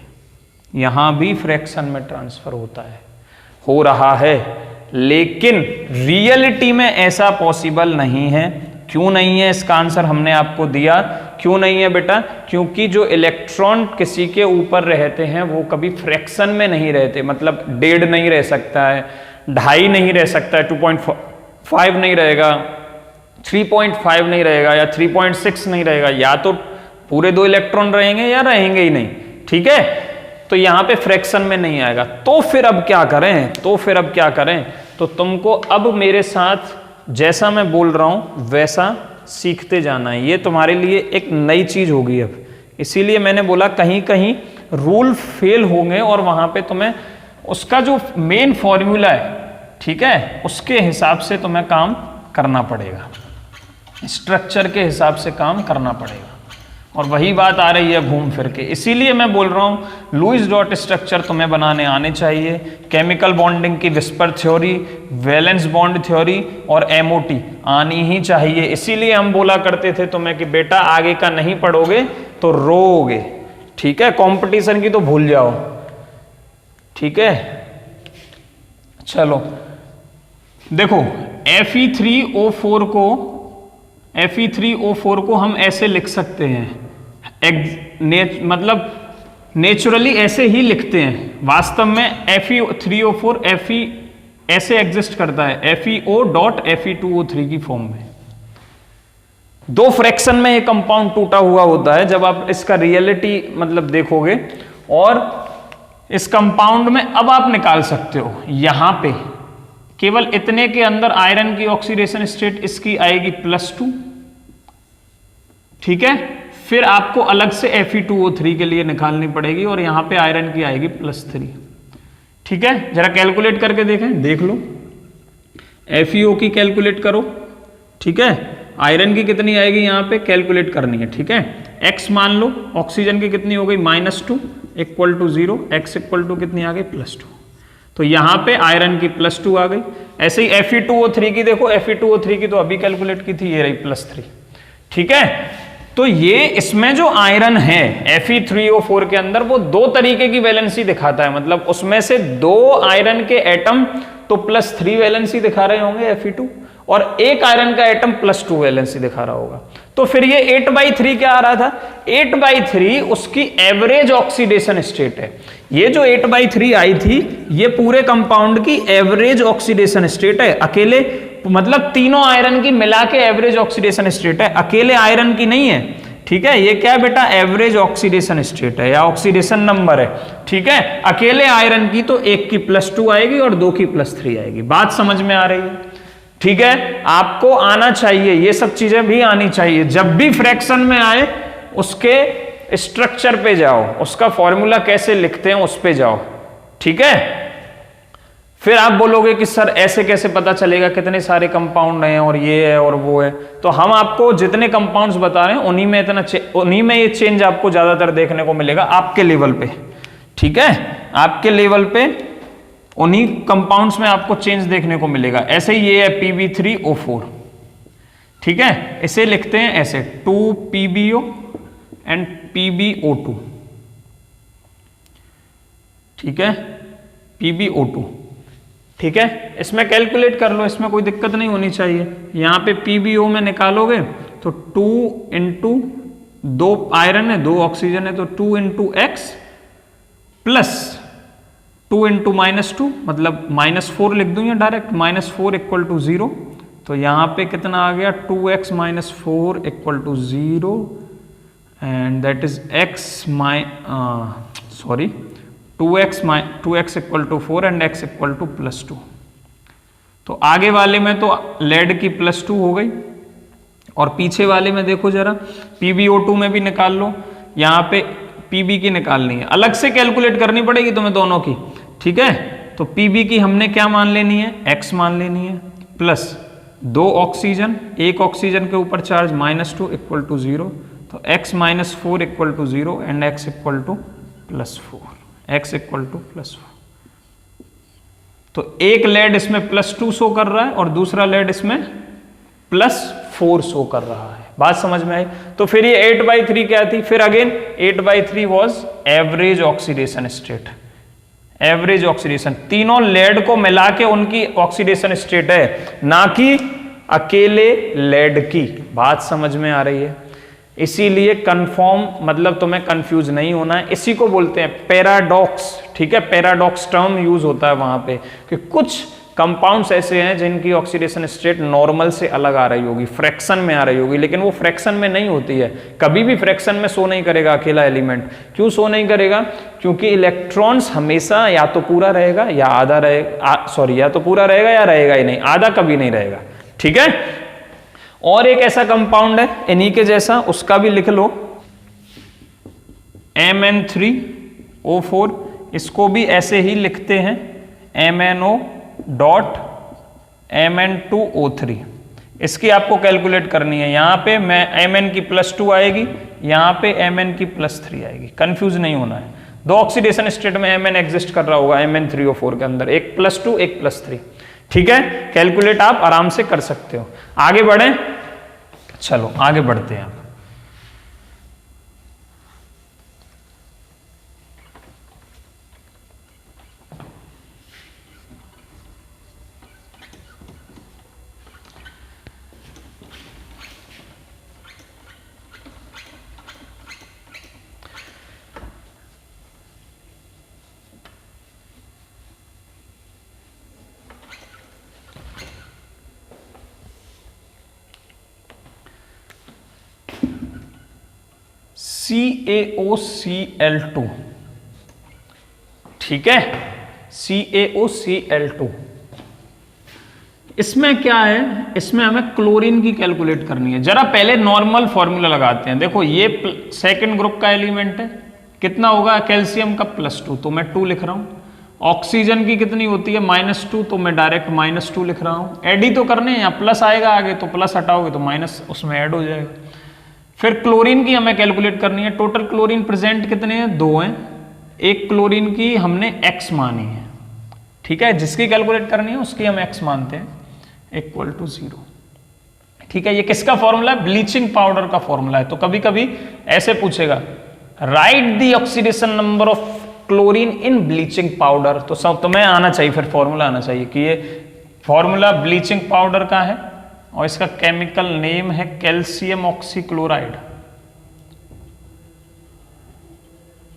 यहां भी फ्रैक्शन में ट्रांसफर होता है, हो रहा है, लेकिन रियलिटी में ऐसा पॉसिबल नहीं है। क्यों नहीं है? इसका आंसर हमने आपको दिया। क्यों नहीं है बेटा? क्योंकि जो इलेक्ट्रॉन किसी के ऊपर रहते हैं वो कभी फ्रैक्शन में नहीं रहते, मतलब 1.5 नहीं रह सकता है, 2.5 नहीं रह सकता है, 2.5 नहीं रहेगा, 3.5 नहीं रहेगा, या 3.6 नहीं रहेगा। या तो पूरे 2 इलेक्ट्रॉन रहेंगे या रहेंगे ही नहीं, ठीक है। तो यहां पे फ्रैक्शन में नहीं आएगा। तो फिर अब क्या करें? तो तुमको अब मेरे साथ जैसा मैं बोल रहा हूं वैसा सीखते जाना है। ये तुम्हारे लिए एक नई चीज होगी अब, इसीलिए मैंने बोला कहीं कहीं रूल फेल होंगे और वहां पे तुम्हें उसका जो मेन फॉर्मूला है, ठीक है, उसके हिसाब से तुम्हें काम करना पड़ेगा, स्ट्रक्चर के हिसाब से काम करना पड़ेगा। और वही बात आ रही है घूम फिर के। इसीलिए मैं बोल रहा हूं लुईस डॉट स्ट्रक्चर तुम्हें बनाने आने चाहिए, केमिकल बॉन्डिंग की whisper theory, valence bond theory और एमओटी आनी ही चाहिए। इसीलिए हम बोला करते थे तुम्हें कि बेटा आगे का नहीं पढ़ोगे तो रोओगे, ठीक है, कंपटीशन की तो भूल जाओ, ठीक है। चलो देखो Fe3O4 को हम ऐसे लिख सकते हैं, मतलब नेचुरली ऐसे ही लिखते हैं। वास्तव में Fe3O4 ऐसे एग्जिस्ट करता है FeO.Fe2O3 की फॉर्म में। दो फ्रैक्शन में ये कंपाउंड टूटा हुआ होता है। जब आप इसका रियलिटी मतलब देखोगे और इस कंपाउंड में अब आप निकाल सकते हो, यहां पे केवल इतने के अंदर आयरन की ऑक्सीडेशन स्टेट इसकी आएगी +2, ठीक है। फिर आपको अलग से Fe2O3 के लिए निकालनी पड़ेगी और यहां पे आयरन की आएगी +3, ठीक है। जरा कैलकुलेट करके देखें, देख लो FeO की कैलकुलेट करो, ठीक है। आयरन की कितनी आएगी यहां पे कैलकुलेट करनी है, ठीक है। X मान लो, ऑक्सीजन की कितनी हो गई -2 = 0, X = कितनी आ गई +2, तो यहां पे आयरन की +2 आ गई। ऐसे ही Fe2O3 की देखो, Fe2O3 की तो अभी कैलकुलेट की थी, ये रही +3, ठीक है। तो ये इसमें जो आयरन है Fe3O4 के अंदर वो दो तरीके की वैलेंसी दिखाता है, मतलब उसमें से दो आयरन के एटम तो +3 वैलेंसी दिखा रहे होंगे Fe2 और एक आयरन का एटम +2 वैलेंसी दिखा रहा होगा। तो फिर ये 8/3 क्या आ रहा था, 8/3 उसकी एवरेज ऑक्सीडेशन स्टेट है। ये जो 8/3 आई थी ये पूरे कंपाउंड की एवरेज ऑक्सीडेशन स्टेट है, अकेले मतलब तीनों आयरन की मिला के एवरेज ऑक्सीडेशन स्टेट है, अकेले आयरन की नहीं है, ठीक है। ये क्या बेटा एवरेज ऑक्सीडेशन स्टेट है या ऑक्सीडेशन नंबर है, ठीक है। अकेले आयरन की तो एक की +2 आएगी और दो की +3 आएगी। बात समझ में आ रही है, ठीक है। आपको आना चाहिए, ये सब चीजें भी आनी चाहिए। जब भी फ्रैक्शन में आए उसके स्ट्रक्चर पे जाओ, उसका फॉर्मूला कैसे लिखते हैं उस पे जाओ, ठीक है। फिर आप बोलोगे कि सर ऐसे कैसे पता चलेगा कितने सारे कंपाउंड हैं और ये है और वो है। तो हम आपको जितने कंपाउंड्स बता रहे हैं उन्हीं में ये चेंज आपको ज्यादातर देखने को मिलेगा आपके लेवल पे, ठीक है। आपके लेवल पे उन्हीं कंपाउंड्स में आपको चेंज देखने को मिलेगा। ऐसे ही ये है Pb3O4, ठीक है। इसे लिखते हैं ऐसे 2PbO एंड PbO2, ठीक है, PbO2, ठीक है। इसमें कैलकुलेट कर लो, इसमें कोई दिक्कत नहीं होनी चाहिए। यहां पे PbO में निकालोगे तो 2 × 2 आयरन है 2 ऑक्सीजन है तो 2 × X प्लस 2 × -2 मतलब -4 लिख दूंगा डायरेक्ट, -4 = 0। तो यहां पे कितना आ गया 2x - 4 = 0 and that is x 2x = 4 and x = +2। तो आगे वाले में तो लेड की +2 हो गई और पीछे वाले में देखो जरा PbO2 में भी निकाल लो। यहाँ पे Pb की निकालनी है, अलग से कैलकुलेट करनी पड़ेगी तुम्हें दोनों की, ठीक है। तो Pb की हमने क्या मान लेनी है, x मान लेनी है, प्लस 2 ऑक्सीजन, एक ऑक्सीजन के ऊपर चार्ज -2 = 0, तो x - 4 = 0 एंड x = +4, x = +4। तो एक लेड इसमें +2 शो कर रहा है और दूसरा लेड इसमें +4 शो कर रहा है। बात समझ में आई। तो फिर ये 8/3 क्या थी, फिर again 8/3 was average oxidation state, average oxidation, तीनों लेड को मिला के उनकी ऑक्सीडेशन स्टेट है, ना कि अकेले लेड की। बात समझ में आ रही है। इसीलिए कंफर्म मतलब तुम्हें कंफ्यूज नहीं होना है, इसी को बोलते हैं पैराडॉक्स, ठीक है। पैराडॉक्स टर्म यूज होता है वहां पे कि कुछ कंपाउंड्स ऐसे हैं जिनकी ऑक्सीडेशन स्टेट नॉर्मल से अलग आ रही होगी, फ्रैक्शन में आ रही होगी, लेकिन वो फ्रैक्शन में नहीं होती है, कभी भी फ्रैक्शन में शो नहीं करेगा अकेला एलिमेंट। क्यों शो नहीं करेगा, क्योंकि इलेक्ट्रॉन्स हमेशा या तो पूरा रहेगा या आधा रहेगा, या तो पूरा रहेगा या रहेगा ही नहीं, आधा कभी नहीं रहेगा, ठीक है। और एक ऐसा कंपाउंड है इन्हीं के जैसा, उसका भी लिख लो MN3O4, इसको भी ऐसे ही लिखते हैं MnO.Mn2O3। इसकी आपको कैलकुलेट करनी है। यहां पे मैं Mn की +2 आएगी, यहाँ पे Mn की +3 आएगी, कंफ्यूज नहीं होना है। दो ऑक्सीडेशन स्टेट में Mn एग्जिस्ट कर रहा होगा Mn3O4 के अंदर, एक +2 एक +3। ठीक है, कैलकुलेट आप आराम से कर सकते हो। आगे बढ़े, चलो आगे बढ़ते हैं। CaOCl2, ठीक है, CaOCl2। इसमें क्या है, इसमें हमें क्लोरीन की कैलकुलेट करनी है। जरा पहले नॉर्मल फॉर्मूला लगाते हैं। देखो ये सेकंड ग्रुप का एलिमेंट है, कितना होगा कैल्शियम का +2, तो मैं 2 लिख रहा हूं। ऑक्सीजन की कितनी होती है -2, तो मैं डायरेक्ट -2 लिख रहा हूं। ऐड ही तो करने हैं, प्लस आएगा आगे, तो प्लस हटाओगे तो माइनस उसमें ऐड हो जाएगा। फिर क्लोरीन की हमें कैलकुलेट करनी है। टोटल क्लोरीन प्रेजेंट कितने हैं, 2 हैं। एक क्लोरीन की हमने x मानी है, ठीक है, जिसकी कैलकुलेट करनी है उसकी हम x मानते हैं, =0। ठीक है, ये किसका फॉर्मूला है, ब्लीचिंग पाउडर का फॉर्मूला है। तो कभी कभी ऐसे पूछेगा, right the oxidation number of chlorine in bleaching powder, तो सब तुम्हें आना चाहिए, फिर फॉर्मूला आना चाहिए कि ये फॉर्मूला ब्लीचिंग पाउडर का है और इसका केमिकल नेम है कैल्शियम ऑक्सीक्लोराइड।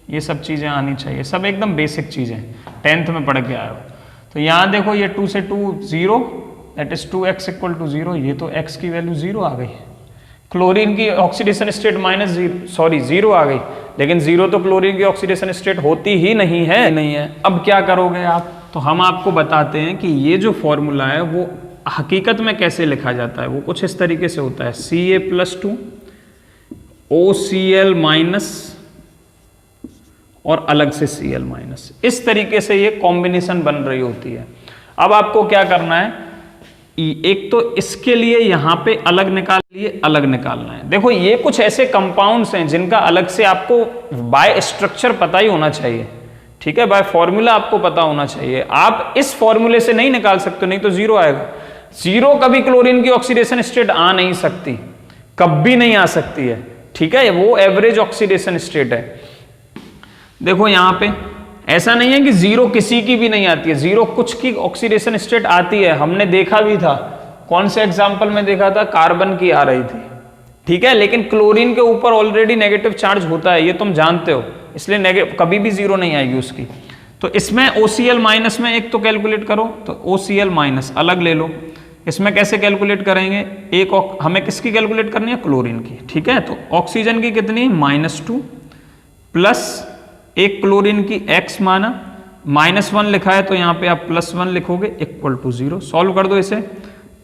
ये सब चीजें आनी चाहिए, सब एकदम बेसिक चीजें 10th में पढ़ के आए हो। तो यहां देखो, ये 2 से 2 0, दैट इज 2x = 0। ये तो x की वैल्यू 0 आ गई। क्लोरीन की ऑक्सीडेशन स्टेट -0 आ गई, लेकिन 0 तो क्लोरीन की ऑक्सीडेशन स्टेट होती ही नहीं है। अब क्या करोगे आप, तो हम आपको बताते हैं कि ये जो फॉर्मूला है वो हकीकत में कैसे लिखा जाता है। वो कुछ इस तरीके से होता है, Ca+2 OCl- और अलग से Cl-, इस तरीके से ये कॉम्बिनेशन बन रही होती है। अब आपको क्या करना है, एक तो इसके लिए यहां पे अलग निकालना है। देखो ये कुछ ऐसे कंपाउंड्स हैं जिनका अलग से आपको बाय स्ट्रक्चर पता ही होना चाहिए, ठीक है, बाय फॉर्मूला आपको पता होना चाहिए। आप इस फॉर्मूले से नहीं निकाल सकते, नहीं तो 0 आएगा। 0 कभी क्लोरीन की ऑक्सीडेशन स्टेट आ नहीं सकती, कभी नहीं आ सकती है, ठीक है, वो एवरेज ऑक्सीडेशन स्टेट है। देखो यहां पे ऐसा नहीं है कि 0 किसी की भी नहीं आती है, 0 कुछ की ऑक्सीडेशन स्टेट आती है। हमने देखा भी था, कौन से एग्जाम्पल में देखा था, कार्बन की आ रही थी, ठीक है, लेकिन क्लोरीन के ऊपर ऑलरेडी नेगेटिव चार्ज होता है, ये तुम जानते हो, इसलिए कभी भी 0 नहीं आएगी उसकी। तो इसमें OCl- में एक तो कैलकुलेट करो, तो OCl- अलग ले लो। इसमें कैसे कैलकुलेट करेंगे, हमें किसकी कैलकुलेट करनी है, क्लोरीन की, ठीक है। तो ऑक्सीजन की कितनी, -2 प्लस एक क्लोरीन की x माना, -1 लिखा है, तो यहां पे आप +1 लिखोगे =0। सॉल्व कर दो इसे,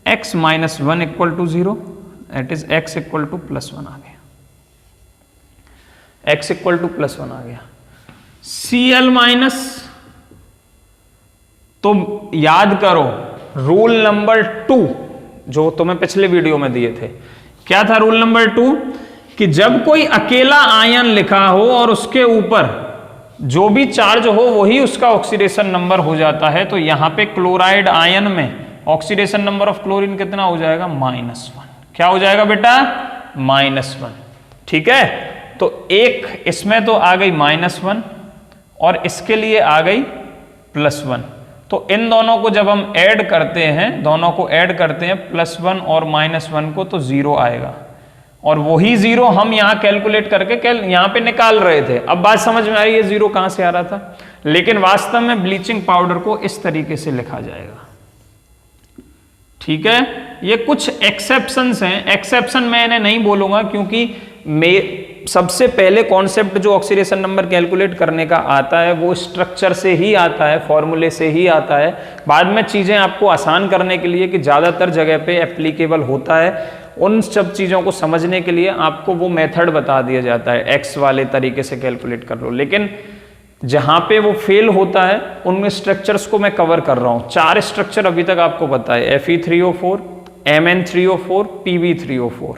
x - 1 = 0, दैट इज x = +1 आ गया, x = +1 आ गया। Cl-, तो याद करो रूल नंबर 2 जो तुम्हें पिछले वीडियो में दिए थे। क्या था रूल नंबर 2, कि जब कोई अकेला आयन लिखा हो और उसके ऊपर जो भी चार्ज हो वही उसका ऑक्सीडेशन नंबर हो जाता है, तो यहां पे क्लोराइड आयन में ऑक्सीडेशन नंबर ऑफ क्लोरीन कितना हो जाएगा, -1। क्या हो जाएगा बेटा, -1, ठीक है। तो एक इसमें तो आ गई -1 और इसके लिए आ गई +1। तो इन दोनों को जब हम ऐड करते हैं, दोनों को ऐड करते हैं, +1 और -1 को, तो 0 आएगा। और वही 0 हम यहां कैलकुलेट करके यहां पे निकाल रहे थे। अब बात समझ में आई है 0 कहां से आ रहा था, लेकिन वास्तव में ब्लीचिंग पाउडर को इस तरीके से लिखा जाएगा, ठीक है। ये कुछ एक्सेप्शंस हैं, एक्सेप्शन मैं इन्हें नहीं बोलूंगा क्योंकि सबसे पहले कॉन्सेप्ट जो ऑक्सीडेशन नंबर कैलकुलेट करने का आता है वो स्ट्रक्चर से ही आता है, फॉर्मूले से ही आता है। बाद में चीजें आपको आसान करने के लिए, कि ज्यादातर जगह पे एप्लीकेबल होता है, उन सब चीजों को समझने के लिए आपको वो मेथड बता दिया जाता है, एक्स वाले तरीके से कैलकुलेट कर लो। लेकिन जहां पे वो फेल होता है उनमें स्ट्रक्चर्स को मैं कवर कर रहा हूं। 4 स्ट्रक्चर अभी तक आपको पता है, Fe3O4, Mn3O4, Pb3O4,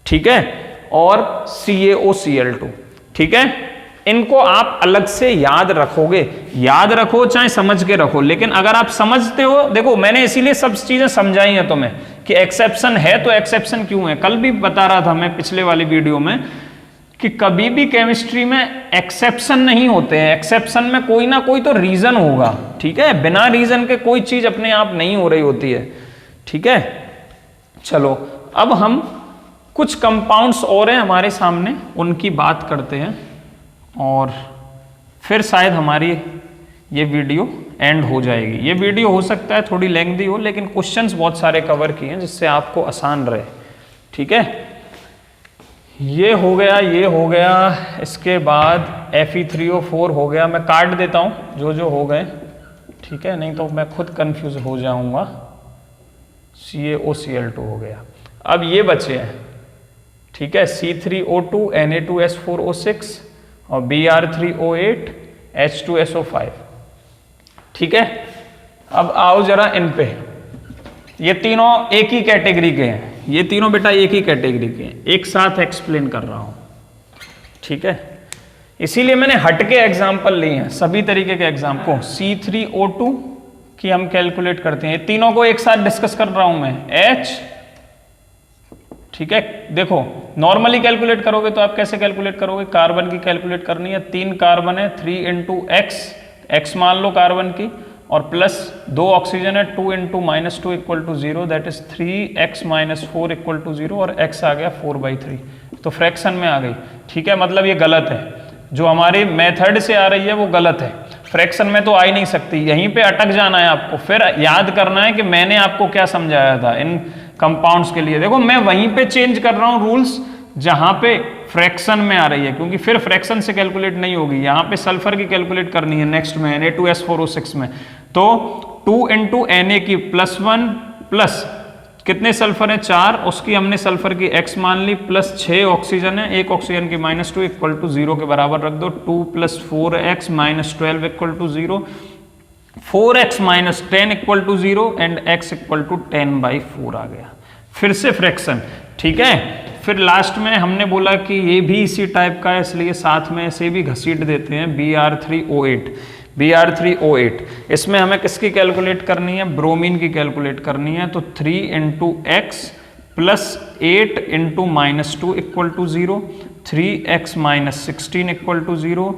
ठीक है। और CaOCl2। ठीक है, इनको आप अलग से याद रखोगे, याद रखो चाहे समझ के रखो, लेकिन अगर आप समझते हो, देखो मैंने इसीलिए सब चीजें समझाई हैं तुम्हें कि एक्सेप्शन है तो एक्सेप्शन क्यों है। कल भी बता रहा था मैं पिछले वाली वीडियो में कि कभी भी केमिस्ट्री में एक्सेप्शन नहीं होते हैं, एक्सेप्शन में कोई ना कोई तो रीजन होगा। ठीक है, बिना रीजन के कोई चीज अपने आप नहीं हो रही होती है। ठीक है, चलो अब हम कुछ कंपाउंड्स और हैं हमारे सामने, उनकी बात करते हैं और फिर शायद हमारी ये वीडियो एंड हो जाएगी। ये वीडियो हो सकता है थोड़ी लेंथी हो, लेकिन क्वेश्चंस बहुत सारे कवर किए हैं जिससे आपको आसान रहे। ठीक है, ये हो गया, ये हो गया, इसके बाद Fe3O4 हो गया। मैं काट देता हूँ जो जो हो गए, ठीक है, नहीं तो मैं खुद कंफ्यूज हो जाऊंगा। CaOCl2 हो गया। अब ये बचे हैं, ठीक है, C3O2 Na2S4O6 और Br3O8 H2SO5। ठीक है, अब आओ जरा इन पे। ये तीनों एक ही कैटेगरी के हैं, ये तीनों बेटा एक ही कैटेगरी के हैं, एक साथ एक्सप्लेन कर रहा हूं। ठीक है, इसीलिए मैंने हटके एग्जाम्पल लिए हैं, सभी तरीके के एग्जाम्पल को। C3O2 की हम कैलकुलेट करते हैं, तीनों को एक साथ डिस्कस कर रहा हूं मैं। H, ठीक है, देखो नॉर्मली कैलकुलेट करोगे तो आप कैसे कैलकुलेट करोगे, कार्बन की कैलकुलेट करनी है। 3 कार्बन है, 3 × x, x मान लो कार्बन की, और प्लस 2 ऑक्सीजन है, 2 × -2 = 0, दैट इज 3x - 4 = 0, और x आ गया 4/3, तो फ्रैक्शन में आ गई। ठीक है, मतलब ये गलत है, जो हमारे मेथड से आ रही है वो गलत है, फ्रैक्शन में तो आ ही नहीं सकती। यहीं पे अटक जाना है आपको, फिर याद करना है कि मैंने आपको क्या समझाया था इन कंपाउंड्स के लिए। देखो मैं वहीं पे चेंज कर रहा हूँ रूल्स जहां पे फ्रैक्शन में आ रही है, क्योंकि फिर फ्रैक्शन से कैलकुलेट नहीं होगी। यहां पे सल्फर की कैलकुलेट करनी है नेक्स्ट में, Na2S4O6 में, तो 2 × Na की +1 प्लस कितने सल्फर है 4, उसकी हमने सल्फर की x मान ली, प्लस 6 ऑक्सीजन है, 1 ऑक्सीजन की -2 = 0 के बराबर रख दो। 2 + 4x - 12 = 0, 4x - 10 = 0 एंड x = 10/4 आ गया। फिर से फ्रैक्शन, ठीक है। फिर लास्ट में हमने बोला कि ये भी इसी टाइप का है, इसलिए साथ में इसे भी घसीट देते हैं, Br3O8। इसमें हमें किसकी कैलकुलेट करनी है, ब्रोमीन की कैलकुलेट करनी है। तो 3 × x + 8 × -2 = 0, 3x - 16 = 0,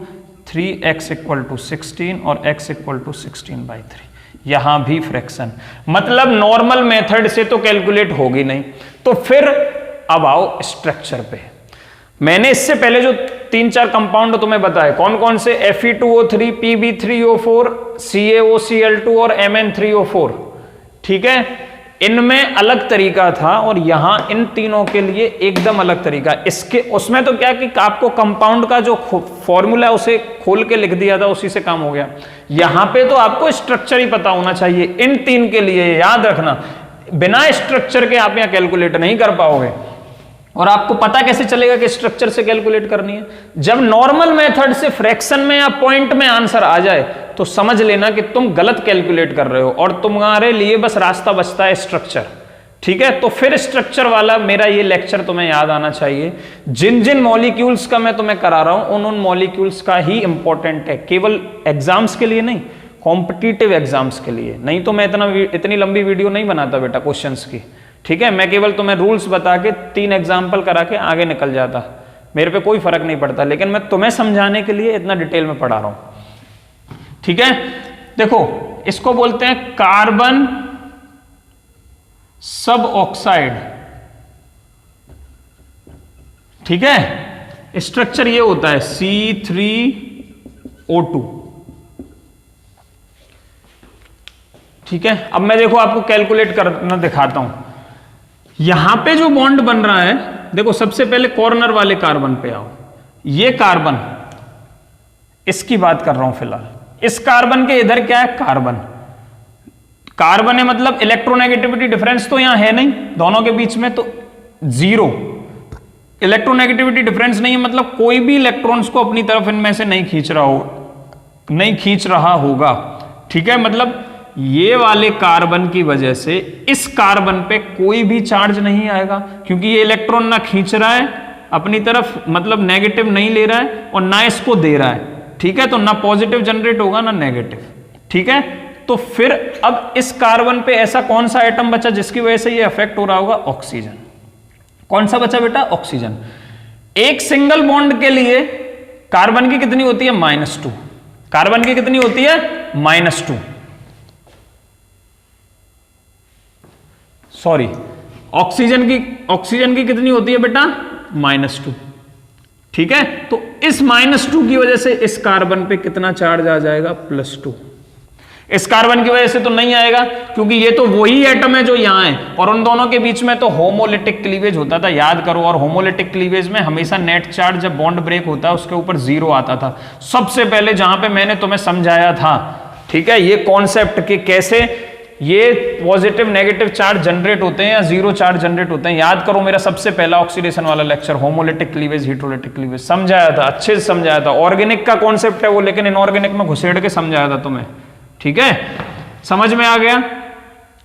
3x = 16 और x = 16/3। यहां भी फ्रैक्शन, मतलब नॉर्मल मेथड से तो कैलकुलेट होगी नहीं। तो फिर अब आओ स्ट्रक्चर पे। मैंने इससे पहले जो 3-4 कंपाउंड तुम्हें बताए, कौन कौन से, Fe2O3, Pb3O4, CaOCl2 और Mn3O4। ठीक है, इनमें अलग तरीका था और यहां इन तीनों के लिए एकदम अलग तरीका। इसके उसमें तो क्या कि आपको कंपाउंड का जो फॉर्मूला है उसे खोल के लिख दिया था, उसी से काम हो गया। यहां पे तो आपको स्ट्रक्चर ही पता होना चाहिए। इन 3 के लिए याद रखना, बिना स्ट्रक्चर के आप यहां कैलकुलेट नहीं कर पाओगे। और आपको पता कैसे चलेगा कि स्ट्रक्चर से कैलकुलेट करनी है, जब नॉर्मल मेथड से फ्रैक्शन में या पॉइंट में आंसर आ जाए तो समझ लेना कि तुम गलत कैलकुलेट कर रहे हो और तुम्हारे लिए बस रास्ता बचता है स्ट्रक्चर। ठीक है, तो फिर स्ट्रक्चर वाला मेरा ये लेक्चर तुम्हें याद आना चाहिए। जिन जिन मॉलिक्यूल्स का मैं तुम्हें करा रहा हूं उन मॉलिक्यूल्स का ही इंपॉर्टेंट है, केवल एग्जाम्स के लिए नहीं, कॉम्पिटिटिव एग्जाम्स के लिए। नहीं तो मैं इतनी लंबी वीडियो नहीं बनाता बेटा क्वेश्चंस की। ठीक है, मैं केवल तुम्हें रूल्स बता के 3 एग्जाम्पल करा के आगे निकल जाता, मेरे पे कोई फर्क नहीं पड़ता, लेकिन मैं तुम्हें समझाने के लिए इतना डिटेल में पढ़ा रहा हूं। ठीक है, देखो इसको बोलते हैं कार्बन सब ऑक्साइड। ठीक है, स्ट्रक्चर ये होता है C3O2। ठीक है, अब मैं देखो आपको कैलकुलेट करना दिखाता हूं। यहां पे जो बॉन्ड बन रहा है, देखो सबसे पहले कॉर्नर वाले कार्बन पे आओ। ये कार्बन, इसकी बात कर रहा हूं फिलहाल। इस कार्बन के इधर क्या है, कार्बन है, मतलब इलेक्ट्रोनेगेटिविटी डिफरेंस तो यहां है नहीं दोनों के बीच में, तो 0 इलेक्ट्रोनेगेटिविटी डिफरेंस नहीं है, मतलब कोई भी इलेक्ट्रॉन्स को अपनी तरफ इनमें से नहीं खींच रहा होगा। ठीक है, मतलब ये वाले कार्बन की वजह से इस कार्बन पे कोई भी चार्ज नहीं आएगा, क्योंकि ये इलेक्ट्रॉन ना खींच रहा है अपनी तरफ मतलब नेगेटिव नहीं ले रहा है और ना इसको दे रहा है, ठीक है, तो ना पॉजिटिव जनरेट होगा ना नेगेटिव, ठीक है। तो फिर अब इस कार्बन पे ऐसा कौन सा एटम बचा जिसकी वजह से ये अफेक्ट हो रहा होगा? ऑक्सीजन। कौन सा बचा बेटा? ऑक्सीजन। एक सिंगल बॉन्ड के लिए कार्बन की कितनी होती है? -2। कार्बन की कितनी होती है? -2। सॉरी, ऑक्सीजन की कितनी होती है बेटा? -2, ठीक है। तो इस -2 की वजह से इस कार्बन पे कितना चार्ज आ जाएगा? +2। इस कार्बन की वजह से तो नहीं आएगा क्योंकि ये तो वही एटम है जो यहां है, और उन दोनों के बीच में तो होमोलिटिक क्लीवेज होता था, याद करो। और होमोलिटिक क्लीवेज में हमेशा नेट चार्ज जब बॉन्ड ब्रेक होता है उसके ऊपर 0 आता था। सबसे पहले जहां पे मैंने तुम्हें समझाया था, ठीक है, ये कॉन्सेप्ट कि कैसे ये पॉजिटिव नेगेटिव चार्ज जनरेट होते हैं या 0 चार्ज जनरेट होते हैं। याद करो, मेरा सबसे पहला ऑक्सीडेशन वाला lecture homolytic cleavage heterolytic cleavage समझाया था, अच्छे से समझाया था। ऑर्गेनिक का कॉन्सेप्ट है वो, लेकिन इनऑर्गेनिक में घुसेड़ के समझाया था तुम्हें, ठीक है, समझ में आ गया।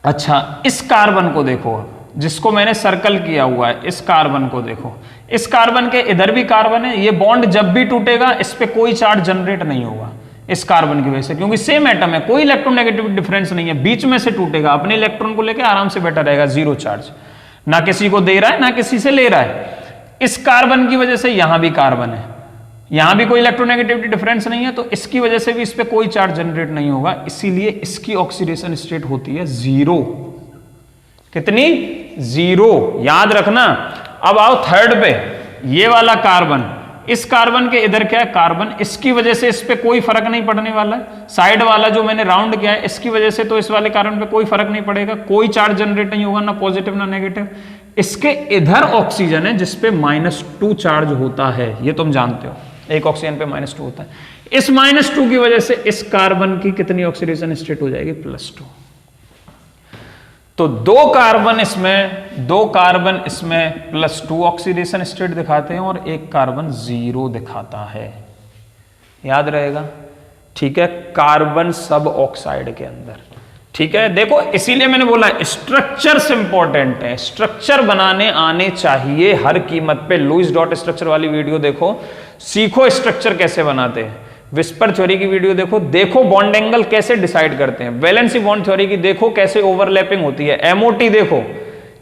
अच्छा, इस कार्बन को देखो जिसको मैंने सर्कल किया हुआ है, इस कार्बन को देखो। इस कार्बन के इधर भी कार्बन है, ये बॉन्ड जब भी टूटेगा इस पे कोई चार्ज जनरेट नहीं होगा इस कार्बन की वजह से, क्योंकि सेम एटम है, कोई इलेक्ट्रोनेगेटिव डिफरेंस नहीं है। बीच में से टूटेगा, अपने इलेक्ट्रॉन को लेकर आराम से बैठा रहेगा, 0 चार्ज, ना किसी को दे रहा है ना किसी से ले रहा है। इस कार्बन की वजह से यहां भी कार्बन है, यहां भी कोई इलेक्ट्रोनेगेटिविटी डिफरेंस नहीं है, तो इसकी वजह से भी इस पे कोई चार्ज जनरेट नहीं होगा, इसीलिए इसकी ऑक्सीडेशन स्टेट होती है 0। कितनी? 0, याद रखना। अब आओ थर्ड पे, ये वाला कार्बन, इस कार्बन के इधर क्या है? कार्बन, इसकी वजह से इस पे कोई फर्क नहीं पड़ने वाला है। साइड वाला जो मैंने राउंड किया है इसकी वजह से तो इस वाले कार्बन पे कोई फर्क नहीं पड़ेगा, कोई चार्ज जनरेट नहीं होगा, ना पॉजिटिव ना नेगेटिव। इसके इधर ऑक्सीजन है जिसपे -2 चार्ज होता है, ये तुम जानते हो, एक ऑक्सीजन पे -2 होता है। इस -2 की वजह से इस कार्बन की कितनी ऑक्सीडेशन स्टेट हो जाएगी? +2। तो दो कार्बन इसमें +2 ऑक्सीडेशन स्टेट दिखाते हैं और एक कार्बन 0 दिखाता है, याद रहेगा, ठीक है, कार्बन सब ऑक्साइड के अंदर, ठीक है। देखो, इसीलिए मैंने बोला स्ट्रक्चर्स इंपॉर्टेंट है, स्ट्रक्चर बनाने आने चाहिए हर कीमत पे। लुईस डॉट स्ट्रक्चर वाली वीडियो देखो, सीखो स्ट्रक्चर कैसे बनाते हैं। विस्पर थ्योरी की वीडियो देखो बॉन्ड एंगल कैसे डिसाइड करते हैं। वैलेंसी बॉन्ड थ्योरी की देखो कैसे ओवरलैपिंग होती है। एमओटी देखो,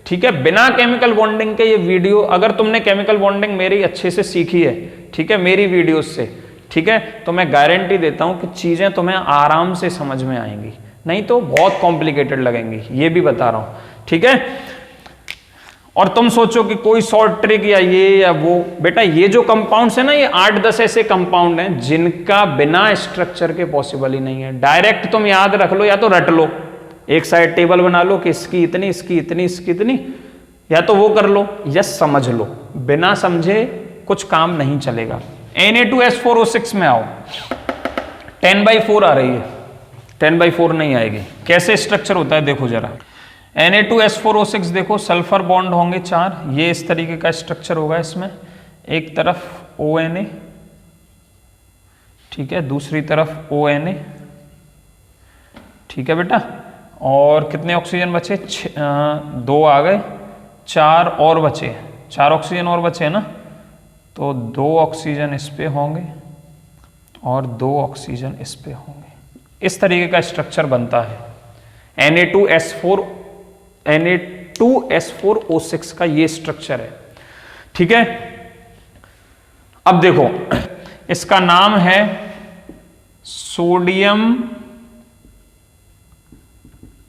ठीक है, बिना केमिकल बॉन्डिंग के ये वीडियो, अगर तुमने केमिकल बॉन्डिंग मेरी अच्छे से सीखी है, ठीक है, मेरी वीडियोस से, ठीक है, तो मैं गारंटी देता हूं कि चीजें तुम्हें आराम से समझ में आएंगी, नहीं तो बहुत कॉम्प्लिकेटेड लगेंगी, ये भी बता रहा हूं, ठीक है। और तुम सोचो कि कोई शॉर्ट ट्रिक या ये या वो, बेटा ये जो कंपाउंड्स है ना, ये 8-10 ऐसे कंपाउंड हैं जिनका बिना स्ट्रक्चर के पॉसिबल ही नहीं है। डायरेक्ट तुम याद रख लो या तो रट लो, एक साइड टेबल बना लो कि इसकी इतनी, इसकी इतनी, इसकी इतनी, या तो वो कर लो या समझ लो। बिना समझे कुछ काम नहीं चलेगा। Na2S4O6 में आओ, 10/4 आ रही है, 10/4 नहीं आएगी। कैसे स्ट्रक्चर होता है देखो जरा। Na2S4O6 देखो, सल्फर बॉन्ड होंगे 4, ये इस तरीके का स्ट्रक्चर होगा इसमें। एक तरफ ONA, ठीक है, दूसरी तरफ ONA, ठीक है बेटा। और कितने ऑक्सीजन बचे? 2 आ गए, 4 और बचे, 4 ऑक्सीजन और बचे ना, तो 2 ऑक्सीजन इस पे होंगे और 2 ऑक्सीजन इस पे होंगे। इस तरीके का स्ट्रक्चर बनता है Na2S4O6 का ये स्ट्रक्चर है, ठीक है। अब देखो, इसका नाम है सोडियम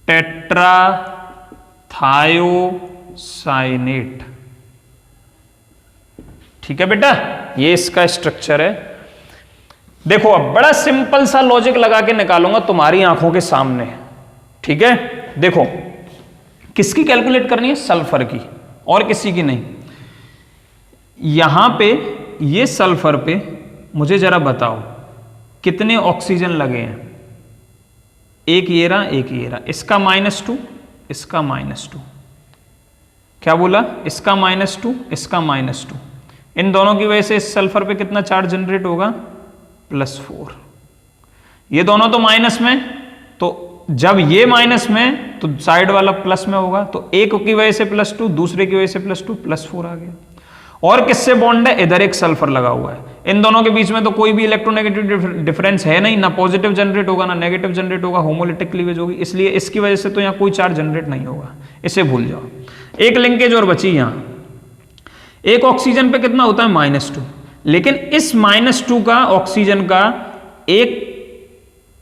टेट्राथायोसाइनेट, ठीक है बेटा, ये इसका स्ट्रक्चर है। देखो, अब बड़ा सिंपल सा लॉजिक लगा के निकालूंगा तुम्हारी आंखों के सामने, ठीक है। देखो, किसकी कैलकुलेट करनी है? सल्फर की, और किसी की नहीं। यहां पे ये सल्फर पे मुझे जरा बताओ कितने ऑक्सीजन लगे हैं? एक ये रहा, एक ये रहा, इसका -2, इसका -2, क्या बोला? इसका -2, इसका -2, इन दोनों की वजह से इस सल्फर पे कितना चार्ज जनरेट होगा? +4। ये दोनों तो माइनस में, तो जब ये माइनस में तो साइड वाला प्लस में होगा, तो एक की वजह से +2, दूसरे की वजह से +2, +4 आ गया। और किससे बॉन्ड है, इधर एक सल्फर लगा हुआ है। इन दोनों के बीच में तो कोई भी इलेक्ट्रोनेगेटिव डिफरेंस है नहीं, ना पॉजिटिव जनरेट होगा ना नेगेटिव जनरेट होगा, होमोलिटिक क्लीवेज होगी, इसलिए इसकी वजह से तो यहाँ कोई चार्ज जनरेट नहीं होगा, इसे भूल जाओ। एक लिंकेज और बची यहाँ, एक ऑक्सीजन पे कितना होता है -2, लेकिन इस -2 का ऑक्सीजन का एक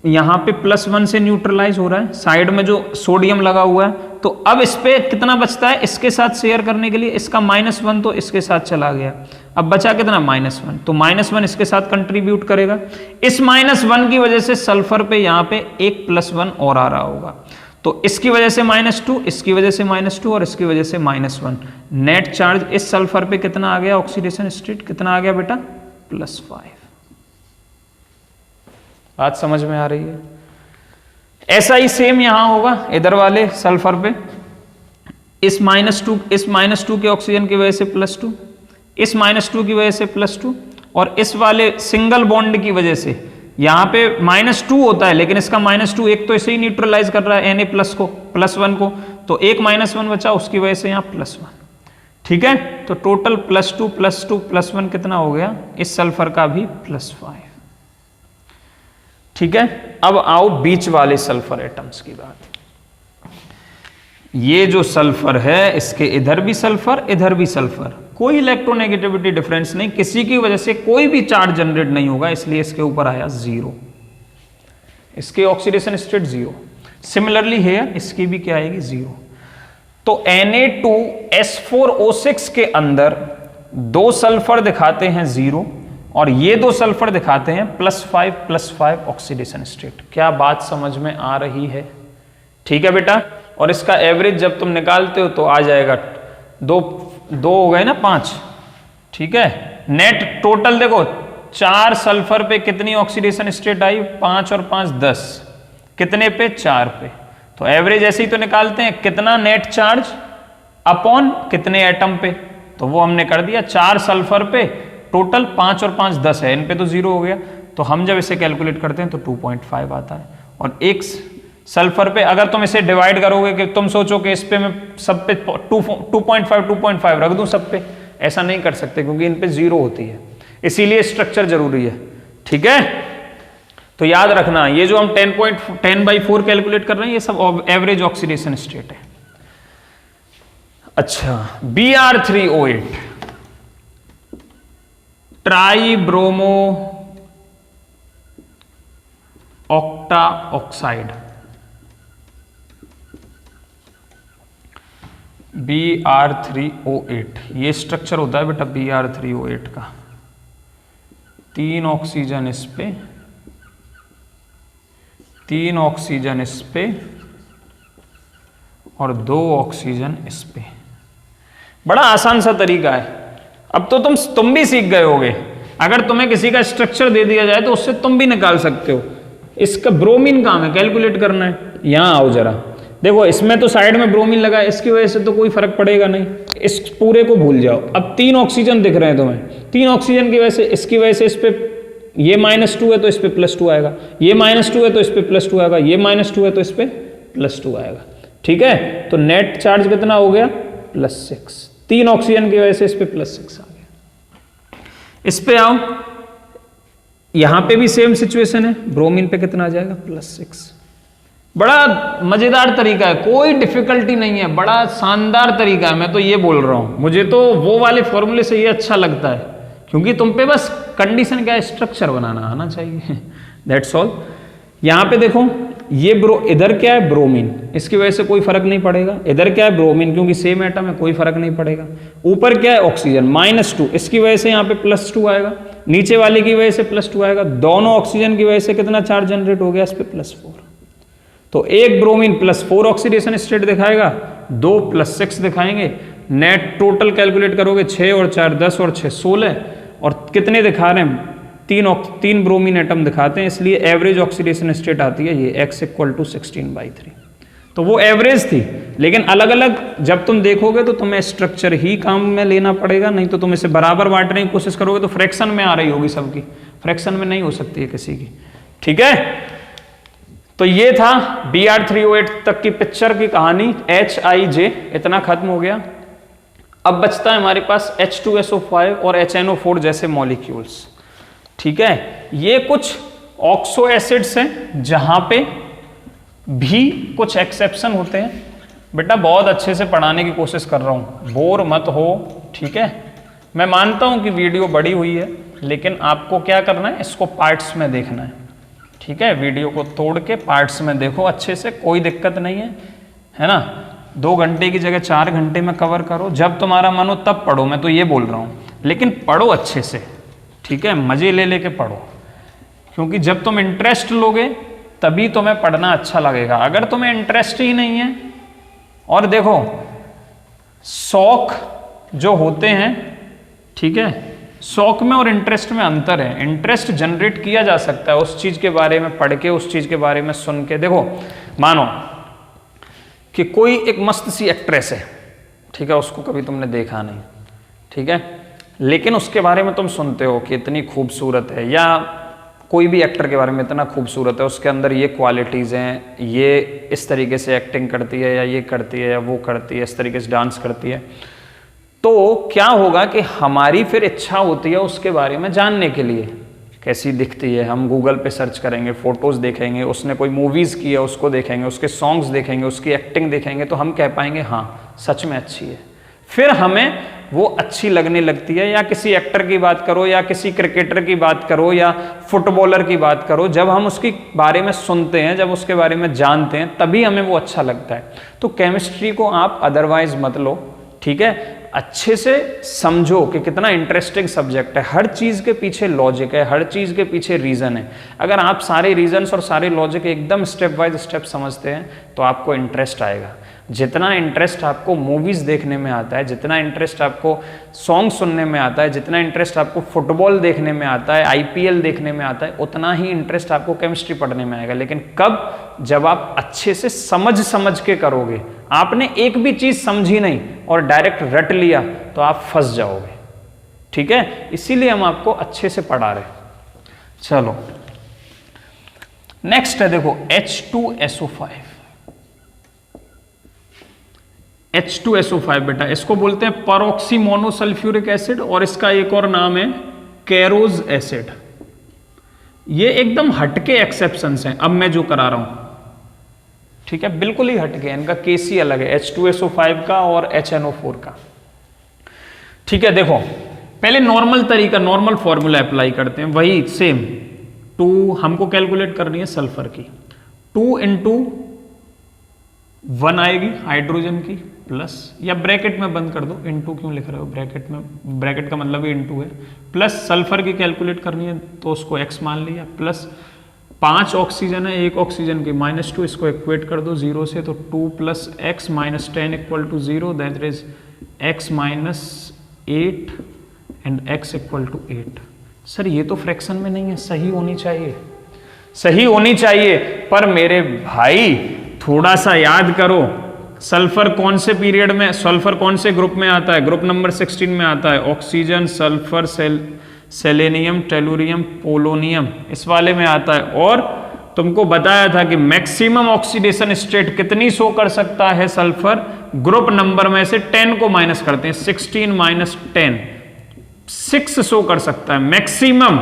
यहां पे +1 से न्यूट्रलाइज हो रहा है, साइड में जो सोडियम लगा हुआ है, तो अब इस पे कितना बचता है इसके साथ शेयर करने के लिए, इसका -1 तो इसके साथ चला गया, अब बचा कितना -1, तो -1 इसके साथ कंट्रीब्यूट करेगा। इस -1 की वजह से सल्फर पे यहां पे एक +1 और आ रहा होगा, तो इसकी वजह से -2, इसकी वजह से -2 और इसकी वजह से -1, नेट चार्ज इस सल्फर पे कितना आ गया, ऑक्सीडेशन स्टेट कितना आ गया बेटा, +5। बात समझ में आ रही है? ऐसा ही सेम यहां होगा इधर वाले सल्फर पे, इस -2 के ऑक्सीजन की वजह से +2, इस -2 की वजह से +2, और इस वाले सिंगल बॉन्ड की वजह से यहां पे -2 होता है, लेकिन इसका -2 एक तो इसे ही न्यूट्रलाइज कर रहा है Na+ को, +1 को, तो एक -1 बचा, उसकी वजह से यहां +1। ठीक है, तो टोटल +2 +2 +1 कितना हो गया, इस सल्फर का भी +5। ठीक है, अब आओ बीच वाले सल्फर एटम्स की बात। ये जो सल्फर है इसके इधर भी सल्फर इधर भी सल्फर, कोई इलेक्ट्रोनेगेटिविटी डिफरेंस नहीं, किसी की वजह से कोई भी चार्ज जनरेट नहीं होगा, इसलिए इसके ऊपर आया 0, इसके ऑक्सीडेशन स्टेट 0। सिमिलरली है इसकी भी क्या आएगी 0। तो Na2S4O6 के अंदर 2 सल्फर दिखाते हैं 0 और ये 2 सल्फर दिखाते हैं +5 ऑक्सीडेशन स्टेट। क्या बात समझ में आ रही है? ठीक है बेटा, और इसका एवरेज जब तुम निकालते हो तो आ जाएगा 2 हो गए ना 5। ठीक है, नेट टोटल देखो 4 सल्फर पे कितनी ऑक्सीडेशन स्टेट आई, 5 और 5 10, कितने पे 4 पे, तो एवरेज ऐसे ही तो निकालते हैं, कितना नेट चार्ज अपॉन कितने एटम पे, तो वो हमने कर दिया 4 सल्फर पे टोटल 5 और 5 10 है, इन पे तो 0 हो गया, तो हम जब इसे कैलकुलेट करते हैं तो 2.5 आता है। और एक सल्फर पे अगर तुम इसे डिवाइड करोगे कि तुम सोचो कि इस पे मैं सब पे 2.5 रख दूं सब पे, ऐसा नहीं कर सकते क्योंकि इन पे 0 होती है, इसीलिए स्ट्रक्चर जरूरी है। ठीक है, तो याद रखना ये जो हम 10/4 कैलकुलेट कर रहे हैं ये सब एवरेज ऑक्सीडेशन स्टेट है। अच्छा, Br3O8 tribromo octa oxide, Br3O8 ये स्ट्रक्चर होता है बेटा Br3O8 का, 3 ऑक्सीजन इस पे, 3 ऑक्सीजन इस पे और 2 ऑक्सीजन इस पे। बड़ा आसान सा तरीका है, अब तो तुम भी सीख गए होगे, अगर तुम्हें किसी का स्ट्रक्चर दे दिया जाए तो उससे तुम भी निकाल सकते हो। इसका ब्रोमीन काम है कैलकुलेट करना है, यहां आओ जरा देखो, इसमें तो साइड में ब्रोमीन लगा है, इसकी वजह से तो कोई फर्क पड़ेगा नहीं, इस पूरे को भूल जाओ। अब 3 ऑक्सीजन दिख रहे हैं तुम्हें, 3 ऑक्सीजन की वजह से इसकी वजह से इस पे ये -2 है तो इस पे +2 आएगा, ये -2 है तो इस पे +2 आएगा, ये -2 है तो इस पे +2 आएगा। ठीक है, तो नेट चार्ज कितना हो गया +6, 3 ऑक्सीजन की वजह से इस पे +6 आ गया। इस पे आओ, यहां पे भी सेम सिचुएशन है, ब्रोमीन पे कितना आ जाएगा +6। बड़ा मजेदार तरीका है, कोई डिफिकल्टी नहीं है, बड़ा शानदार तरीका है, मैं तो ये बोल रहा हूं, मुझे तो वो वाले फॉर्मूले से ये अच्छा लगता है क्योंकि तुम पे बस कंडीशन क्या है, स्ट्रक्चर बनाना आना चाहिए, दैट्स ऑल। यहां पे देखो ये इधर क्या है ब्रोमीन, इसकी वजह से कोई फर्क नहीं पड़ेगा, इधर क्या है ब्रोमीन क्योंकि सेम एटम है, कोई फर्क नहीं पड़ेगा। ऊपर क्या है ऑक्सीजन -2, इसकी वजह से यहाँ पे +2 आएगा, नीचे वाले की वजह से +2 आएगा, दोनों ऑक्सीजन की वजह से कितना चार्ज जनरेट हो गया इस पे +4, तो एक ब्रोमीन +4 ऑक्सीडेशन स्टेट दिखाएगा, 2 +6 दिखाएंगे, नेट टोटल कैलकुलेट करोगे 6 और 4 10 और 6 16, और कितने दिखा रहे हैं 3 ब्रोमीन एटम दिखाते हैं, इसलिए एवरेज ऑक्सीडेशन स्टेट आती है ये x = 16/3। तो वो एवरेज थी, लेकिन अलग अलग जब तुम देखोगे तो तुम्हें स्ट्रक्चर ही काम में लेना पड़ेगा, नहीं तो तुम इसे बराबर बांटने की कोशिश करोगे तो फ्रैक्शन में आ रही होगी सबकी, फ्रैक्शन में नहीं हो सकती है किसी की। ठीक है, तो ये था Br3O8 तक की पिक्चर की कहानी, HIJ इतना खत्म हो गया। अब बचता है हमारे पास H2SO5 और HNO4 जैसे मॉलिक्यूल्स। ठीक है, ये कुछ ऑक्सो एसिड्स हैं जहां पे भी कुछ एक्सेप्शन होते हैं। बेटा बहुत अच्छे से पढ़ाने की कोशिश कर रहा हूं, बोर मत हो। ठीक है, मैं मानता हूं कि वीडियो बड़ी हुई है, लेकिन आपको क्या करना है, इसको पार्ट्स में देखना है। ठीक है, वीडियो को तोड़ के पार्ट्स में देखो अच्छे से, कोई दिक्कत नहीं है ना। 2 घंटे की जगह 4 घंटे में कवर करो, जब तुम्हारा मन हो तब पढ़ो, मैं तो ये बोल रहा हूँ, लेकिन पढ़ो अच्छे से। ठीक है, मजे ले लेके पढ़ो, क्योंकि जब तुम इंटरेस्ट लोगे तभी तुम्हें पढ़ना अच्छा लगेगा। अगर तुम्हें इंटरेस्ट ही नहीं है, और देखो शौक जो होते हैं, ठीक है, शौक में और इंटरेस्ट में अंतर है। इंटरेस्ट जनरेट किया जा सकता है उस चीज के बारे में पढ़ के, उस चीज के बारे में सुन के। देखो मानो कि कोई एक मस्त सी एक्ट्रेस है, ठीक है, उसको कभी तुमने देखा नहीं, ठीक है, लेकिन उसके बारे में तुम सुनते हो कि इतनी खूबसूरत है, या कोई भी एक्टर के बारे में इतना खूबसूरत है, उसके अंदर ये क्वालिटीज़ हैं, ये इस तरीके से एक्टिंग करती है, या ये करती है, या वो करती है, इस तरीके से डांस करती है, तो क्या होगा कि हमारी फिर इच्छा होती है उसके बारे में जानने के लिए, कैसी दिखती है। हम गूगल पे सर्च करेंगे, फोटोज़ देखेंगे, उसने कोई मूवीज़ की है उसको देखेंगे, उसके सॉन्ग्स देखेंगे, उसकी एक्टिंग देखेंगे, तो हम कह पाएंगे हाँ सच में अच्छी है। फिर हमें वो अच्छी लगने लगती है। या किसी एक्टर की बात करो, या किसी क्रिकेटर की बात करो, या फुटबॉलर की बात करो, जब हम उसके बारे में सुनते हैं, जब उसके बारे में जानते हैं, तभी हमें वो अच्छा लगता है। तो केमिस्ट्री को आप अदरवाइज मत लो, ठीक है, अच्छे से समझो कि कितना इंटरेस्टिंग सब्जेक्ट है। हर चीज़ के पीछे लॉजिक है, हर चीज़ के पीछे रीज़न है। अगर आप सारे रीजन्स और सारे लॉजिक एकदम स्टेप बाय स्टेप समझते हैं तो आपको इंटरेस्ट आएगा। जितना इंटरेस्ट आपको मूवीज़ देखने में आता है, जितना इंटरेस्ट आपको सॉन्ग सुनने में आता है, जितना इंटरेस्ट आपको फुटबॉल देखने में आता है, IPL देखने में आता है, उतना ही इंटरेस्ट आपको केमिस्ट्री पढ़ने में आएगा। लेकिन कब? जब आप अच्छे से समझ के करोगे। आपने एक भी चीज़ समझी नहीं और डायरेक्ट रट लिया तो आप फंस जाओगे। ठीक है, इसीलिए हम आपको अच्छे से पढ़ा रहे। चलो नेक्स्ट है, देखो H2SO5। H2SO5 बेटा इसको बोलते हैं परऑक्सी मोनोसल्फ्यूरिक एसिड, और इसका एक और नाम है कैरोज एसिड। ये एकदम हटके एक्सेप्शंस हैं अब मैं जो करा रहा हूं, ठीक है, बिल्कुल ही हटके। इनका केस ही अलग है, H2SO5 का और HNO4 का। ठीक है, देखो पहले नॉर्मल तरीका, नॉर्मल फॉर्मूला अप्लाई करते हैं, वही सेम। 2 हमको कैलकुलेट करनी है सल्फर की, 2 × 1 आएगी हाइड्रोजन की, प्लस, या ब्रैकेट में बंद कर दो, इनटू क्यों लिख रहे हो ब्रैकेट में, ब्रैकेट का मतलब ही इनटू है, प्लस सल्फर की कैलकुलेट करनी है तो उसको x मान लिया, प्लस 5 ऑक्सीजन है, 1 ऑक्सीजन की -2, इसको इक्वेट कर दो 0 से, तो 2 + x - 10 = 0, that is x - 8 and x = 8। Sir ये तो फ्रैक्शन में नहीं है, सही होनी चाहिए, सही होनी चाहिए। पर मेरे भाई थोड़ा सा याद करो, सल्फर कौन से पीरियड में, सल्फर कौन से ग्रुप में आता है? ग्रुप नंबर 16 में आता है। Oxygen, sulphur, selenium, tellurium, polonium, इस वाले में आता है। और तुमको बताया था कि मैक्सिमम ऑक्सीडेशन स्टेट कितनी शो कर सकता है सल्फर? ग्रुप नंबर में से 10 को माइनस करते हैं, 16 - 10, 6 शो कर सकता है मैक्सिमम।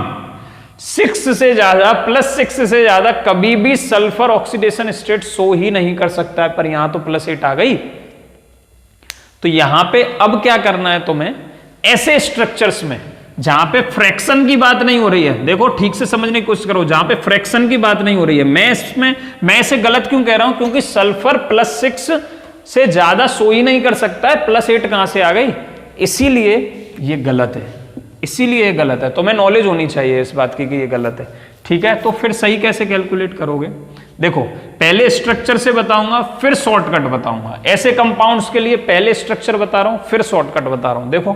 6 से ज्यादा, +6 से ज्यादा कभी भी सल्फर ऑक्सीडेशन स्टेट शो ही नहीं कर सकता है। पर यहां तो +8 आ गई, तो यहां पे अब क्या करना है तुम्हें? ऐसे स्ट्रक्चर्स में जहां पे फ्रैक्शन की बात नहीं हो रही है, देखो ठीक से समझने की कोशिश करो, जहां पे फ्रैक्शन की बात नहीं हो रही है, मैं इसे गलत क्यों कह रहा हूं? क्योंकि सल्फर +6 से ज्यादा शो ही नहीं कर सकता है, +8 कहां से आ गई? इसीलिए ये गलत है, इसीलिए ये गलत है। तुम्हें नॉलेज होनी चाहिए इस बात की कि ये गलत है। ठीक है, तो फिर सही कैसे कैलकुलेट करोगे? देखो पहले स्ट्रक्चर से बताऊंगा, फिर शॉर्टकट बताऊंगा। ऐसे कंपाउंड्स के लिए पहले स्ट्रक्चर बता रहा हूं, फिर शॉर्टकट बता रहा हूं। देखो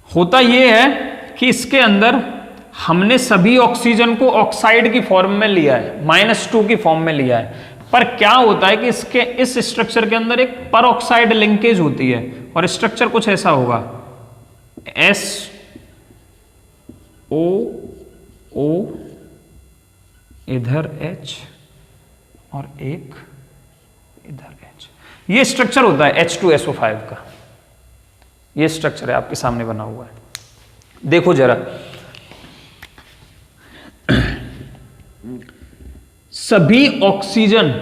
होता यह है कि इसके अंदर हमने सभी ऑक्सीजन को ऑक्साइड की फॉर्म में लिया है, -2 की फॉर्म में लिया है। पर क्या होता है कि इसके इस स्ट्रक्चर के अंदर एक परऑक्साइड लिंकेज होती है, और स्ट्रक्चर कुछ ऐसा होगा, SO इधर H और एक इधर H। ये स्ट्रक्चर होता है H2SO5 का, ये स्ट्रक्चर है आपके सामने बना हुआ है। देखो जरा, सभी ऑक्सीजन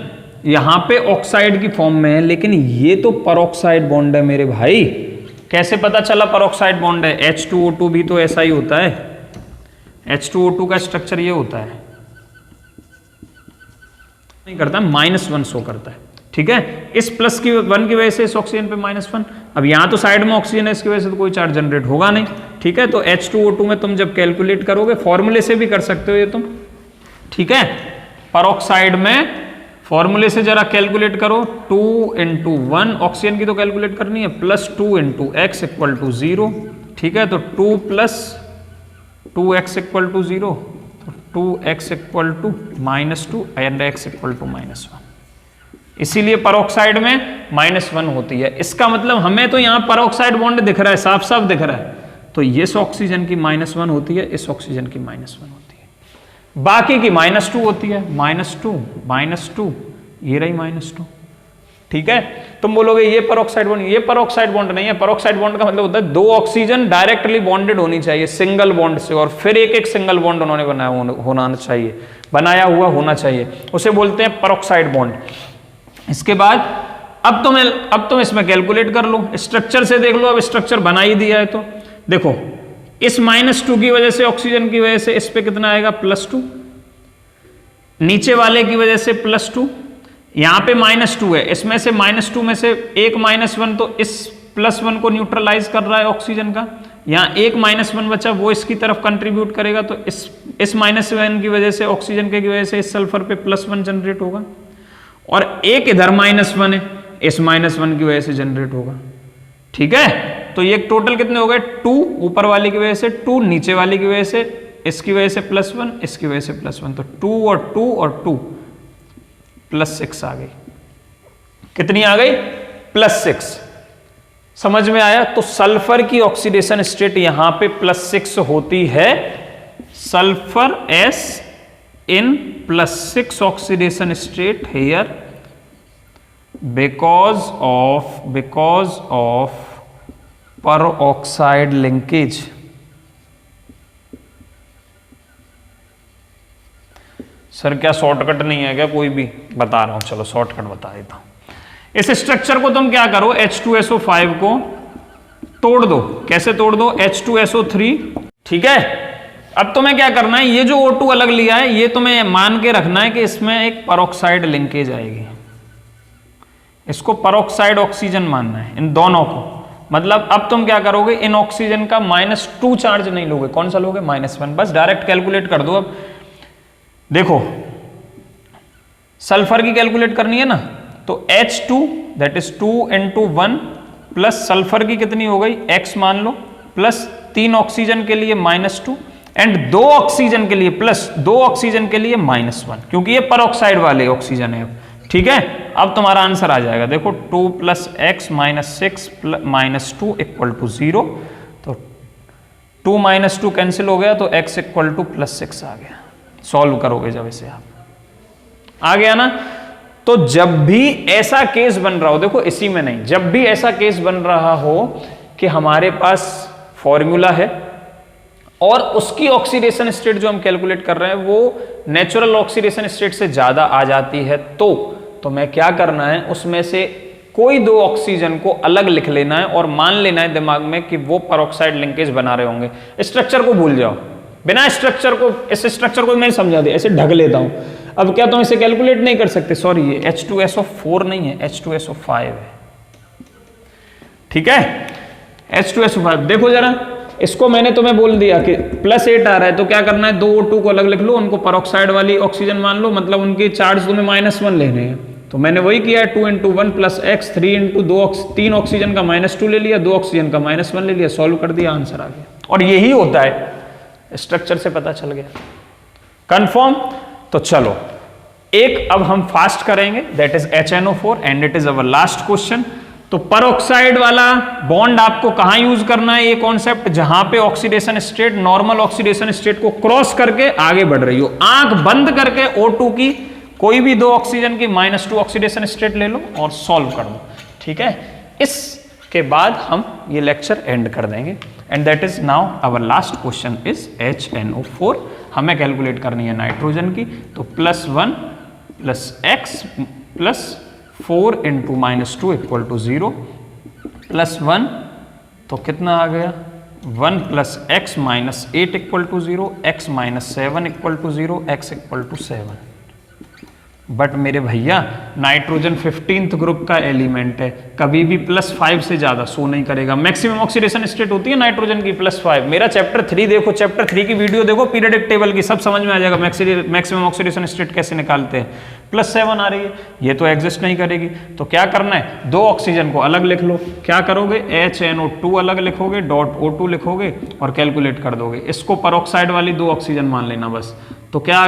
यहां पे ऑक्साइड की फॉर्म में है, लेकिन ये तो परऑक्साइड बॉन्ड है मेरे भाई। कैसे पता चला परऑक्साइड बॉन्ड है? H2O2 भी तो ऐसा ही होता है। H2O2 का स्ट्रक्चर ये होता है, नहीं करता, -1 शो करता है, ठीक है। इस प्लस की 1 की वजह से इस ऑक्सीजन पे -1। अब यहां तो साइड में ऑक्सीजन है, इसकी वजह से तो कोई चार्ज जनरेट होगा नहीं, ठीक है। तो H2O2 में तुम जब कैलकुलेट करोगे, फॉर्मूले से भी कर सकते हो ये तुम, ठीक है। परऑक्साइड में फॉर्मूले से जरा कैलकुलेट करो, 2 × 1 ऑक्सीजन की तो कैलकुलेट करनी है, +2 × x = 0, ठीक है। तो 2 + 2x = 0, तो 2x = -2 एंड x = -1। इसीलिए परऑक्साइड में -1 होती है। इसका मतलब हमें तो यहां परऑक्साइड बॉन्ड दिख रहा है, साफ साफ दिख रहा है, तो इस ऑक्सीजन की -1 होती है, इस ऑक्सीजन की -1 होती है, बाकी की -2 होती है। -2 ये रही -2, ठीक है। तुम बोलोगे ये परऑक्साइड बॉन्ड, ये परऑक्साइड बॉन्ड नहीं है। परऑक्साइड बॉन्ड का मतलब होता है 2 ऑक्सीजन डायरेक्टली बॉन्डेड होनी चाहिए सिंगल बॉन्ड से, और फिर एक सिंगल बॉन्ड उन्होंने बनाया हुआ होना चाहिए, उसे बोलते हैं परऑक्साइड बॉन्ड। इसके बाद अब तुम इसमें कैलकुलेट कर लो, स्ट्रक्चर से देख लो। अब स्ट्रक्चर बना ही दिया है तो देखो, इस -2 की वजह से, ऑक्सीजन की वजह से इस पे कितना आएगा? +2, नीचे वाले की वजह से +2, यहां पे -2 है, इसमें से -2 में से एक -1 तो इस +1 को न्यूट्रलाइज कर रहा है ऑक्सीजन का, यहां एक -1 बचा, वो इसकी तरफ कंट्रीब्यूट करेगा, तो इस -1 की वजह से, ऑक्सीजन की वजह से इस सल्फर पे +1 जनरेट होगा, और एक इधर -1 है, इस -1 की वजह से जनरेट होगा, ठीक है। तो ये टोटल कितने हो गए? 2 ऊपर वाले की वजह से, 2 नीचे वाले की वजह से, इसकी वजह से +1, इसकी वजह से +1, तो 2 और 2 और 2 +6 आ गई। कितनी आ गई? +6। समझ में आया? तो सल्फर की ऑक्सीडेशन स्टेट यहां पे +6 होती है। Sulphur S in +6 oxidation state here because of peroxide linkage। Sir क्या शॉर्टकट नहीं है क्या कोई भी? बता रहा हूं, चलो शॉर्टकट बता देता हूं। इस स्ट्रक्चर को तुम क्या करो, H2SO5 को तोड़ दो। कैसे तोड़ दो? H2SO3, ठीक है। अब तुम्हें क्या करना है, ये जो O2 अलग लिया है, ये तुम्हें मान के रखना है कि इसमें एक परऑक्साइड लिंकेज आएगी, इसको परऑक्साइड ऑक्सीजन मानना है इन दोनों को। मतलब अब तुम क्या करोगे, इन ऑक्सीजन का -2 चार्ज नहीं लोगे, कौन सा लोगे? -1। बस डायरेक्ट कैलकुलेट कर दो। अब देखो, सल्फर की कैलकुलेट करनी है ना, तो H2 that is 2 × 1 plus sulphur की कितनी हो गई? x मान लो, प्लस 3 ऑक्सीजन के लिए -2 एंड 2 ऑक्सीजन के लिए प्लस 2 ऑक्सीजन के लिए -1, क्योंकि ये परऑक्साइड वाले ऑक्सीजन है, ठीक है। अब तुम्हारा आंसर आ जाएगा, देखो 2 + x - 6 -2 = 0, तो 2 - 2 कैंसिल हो गया, तो x = +6 आ गया। सॉल्व करोगे जब इसे आप, आ गया ना। तो जब भी ऐसा केस बन रहा हो, देखो इसी में नहीं, जब भी ऐसा केस बन रहा हो कि हमारे पास फॉर्मूला है और उसकी ऑक्सीडेशन स्टेट जो हम कैलकुलेट कर रहे हैं वो नेचुरल ऑक्सीडेशन स्टेट से ज्यादा आ जाती है, तो मैं क्या करना है, उसमें से कोई 2 ऑक्सीजन को अलग लिख लेना है और मान लेना है दिमाग में कि वो परऑक्साइड लिंकेज बना रहे होंगे। स्ट्रक्चर को भूल जाओ, बिना स्ट्रक्चर को, इस स्ट्रक्चर को मैंने समझा दिया, ऐसे ढक लेता हूं। अब क्या तुम इसे कैलकुलेट नहीं कर सकते? सॉरी, ये H2SO4 नहीं है, H2SO5 है, ठीक है। H2SO5 देखो जरा, इसको मैंने तुम्हें बोल दिया कि +8 आ रहा है, तो क्या करना है, 2 O2 को अलग लिख लो, उनको परऑक्साइड वाली ऑक्सीजन मान लो, मतलब उनके चार्ज तुम्हें -1 लेने हैं। तो मैंने वही किया, 2 × 1 + x, 3 × 3 ऑक्सीजन का -2 ले लिया, 2 ऑक्सीजन का -1 ले लिया, सॉल्व कर दिया, आंसर आ गया। और यही होता है, स्ट्रक्चर से पता चल गया। कंफर्म? तो चलो एक अब हम फास्ट करेंगे, that is HNO4 and it is our last question. तो परऑक्साइड वाला बॉन्ड आपको कहां यूज करना है, ये कॉन्सेप्ट, जहां पे oxidation state normal oxidation state को क्रॉस करके आगे बढ़ रही हो। आंख बंद करके O2 की कोई भी दो ऑक्सीजन की -2 ऑक्सीडेशन स्टेट ले लो और सॉल्व कर दो, ठीक है। इसके बाद हम ये लेक्चर एंड कर देंगे and that is now our last question is HNO4। हमें कैलकुलेट करनी है नाइट्रोजन की, तो +1 + x + 4 × -2 = 0 +1 तो कितना आ गया 1 + x - 8 = 0, x - 7 = 0, x = 7। बट मेरे भैया नाइट्रोजन 15th ग्रुप का एलिमेंट है, कभी भी +5 से ज्यादा शो नहीं करेगा। मैक्सिमम ऑक्सीडेशन स्टेट होती है नाइट्रोजन की +5। मेरा चैप्टर 3 देखो, चैप्टर 3 की वीडियो देखो पीरियोडिक टेबल की, सब समझ में आ जाएगा मैक्सिमम ऑक्सीडेशन स्टेट कैसे निकालते हैं। +7 आ रही है, ये तो एग्जिस्ट नहीं करेगी। तो क्या करना है, दो ऑक्सीजन को अलग लिख लो। क्या करोगे, HNO2 अलग लिखोगे, .O2 लिखोगे और कैलकुलेट कर दोगे। इसको परऑक्साइड वाली दो ऑक्सीजन मान लेना बस। तो क्या आ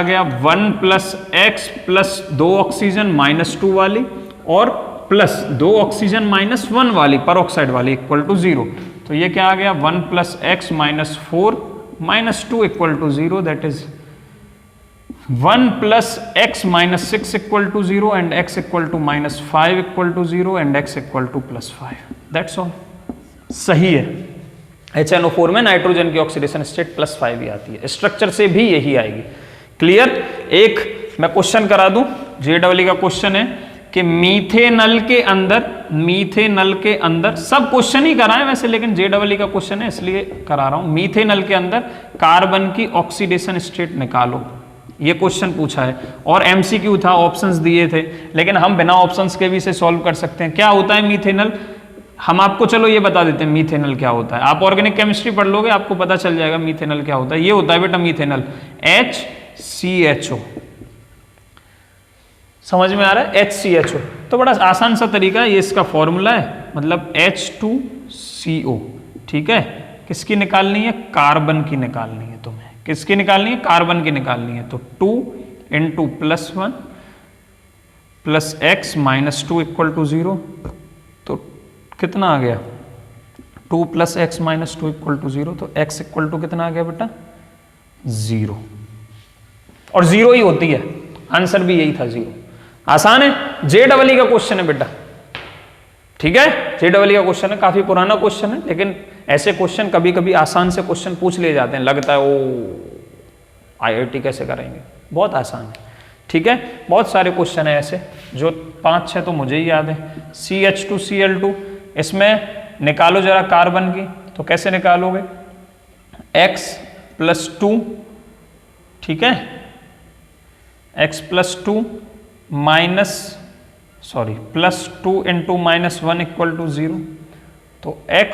गया 1 + x + 2 ऑक्सीजन -2 वाली और प्लस 2 ऑक्सीजन -1 वाली परऑक्साइड वाली = 0। तो ये क्या आ गया 1 + x - 4 - 2 = 0, that is 1 + x - 6 = 0 and x = -5 = 0 and x = +5। That's all. सही है, HNO4 में नाइट्रोजन की ऑक्सीडेशन स्टेट +5 ही आती है, स्ट्रक्चर से भी यही आएगी। क्लियर। एक मैं क्वेश्चन करा दूं, JEE का क्वेश्चन है कि मीथेनल के अंदर सब क्वेश्चन ही कराए वैसे, लेकिन JEE का क्वेश्चन है इसलिए करा रहा हूं। मीथेनल के अंदर कार्बन की ऑक्सीडेशन स्टेट निकालो, ये क्वेश्चन पूछा है और MCQ था, ऑप्शंस दिए थे, लेकिन हम बिना ऑप्शंस के भी इसे सॉल्व कर सकते हैं। क्या होता है मीथेनल, हम आपको चलो ये बता देते हैं मीथेनल क्या होता है। आप ऑर्गेनिक केमिस्ट्री पढ़ लोगे, आपको पता चल जाएगा मीथेनल क्या होता है। ये होता है बेटा मीथेनल HCHO, समझ में आ रहा है, HCHO। तो बड़ा आसान सा तरीका है, ये इसका फॉर्मूला है, मतलब H2CO, ठीक है। किसकी निकालनी है, कार्बन की निकालनी है तुम्हें। किसकी निकालनी है, कार्बन की निकालनी है। तो 2 × +1 + x - 2 = 0, तो कितना आ गया 2 + x - 2 = 0, तो x = कितना आ गया बेटा 0, और 0 ही होती है, आंसर भी यही था 0। आसान है, JEE का क्वेश्चन है बेटा, ठीक है। JEE का क्वेश्चन है, काफी पुराना क्वेश्चन है, लेकिन ऐसे क्वेश्चन कभी कभी आसान से क्वेश्चन पूछ लिए जाते हैं, लगता है ओ IIT कैसे करेंगे, बहुत आसान है, ठीक है। बहुत सारे क्वेश्चन है ऐसे, जो 5-6 तो मुझे ही याद है। CH2Cl2, इसमें निकालो जरा कार्बन की, तो कैसे निकालोगे, x + 2, ठीक है, x + 2 +2 × -1 = 0, तो x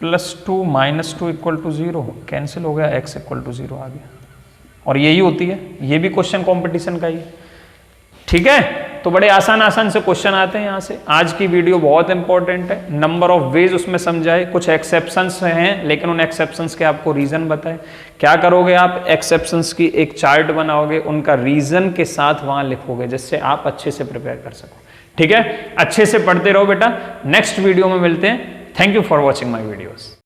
+ 2 - 2 = 0 कैंसिल हो गया, x = 0 आ गया। और यही होती है, ये भी क्वेश्चन कंपटीशन का ही, ठीक है। तो बड़े आसान से क्वेश्चन आते हैं यहाँ से। आज की वीडियो बहुत इंपॉर्टेंट है, नंबर ऑफ वेज उसमें समझाए, कुछ एक्सेप्शंस हैं, लेकिन उन एक्सेप्शंस के आपको रीजन बताए। क्या करोगे आप, एक्सेप्शंस की एक चार्ट बनाओगे, उनका रीजन के साथ वहां लिखोगे, जिससे आप अच्छे से प्रिपेयर कर सको, ठीक है। अच्छे से पढ़ते रहो बेटा, नेक्स्ट वीडियो में मिलते हैं। Thank you for watching my videos.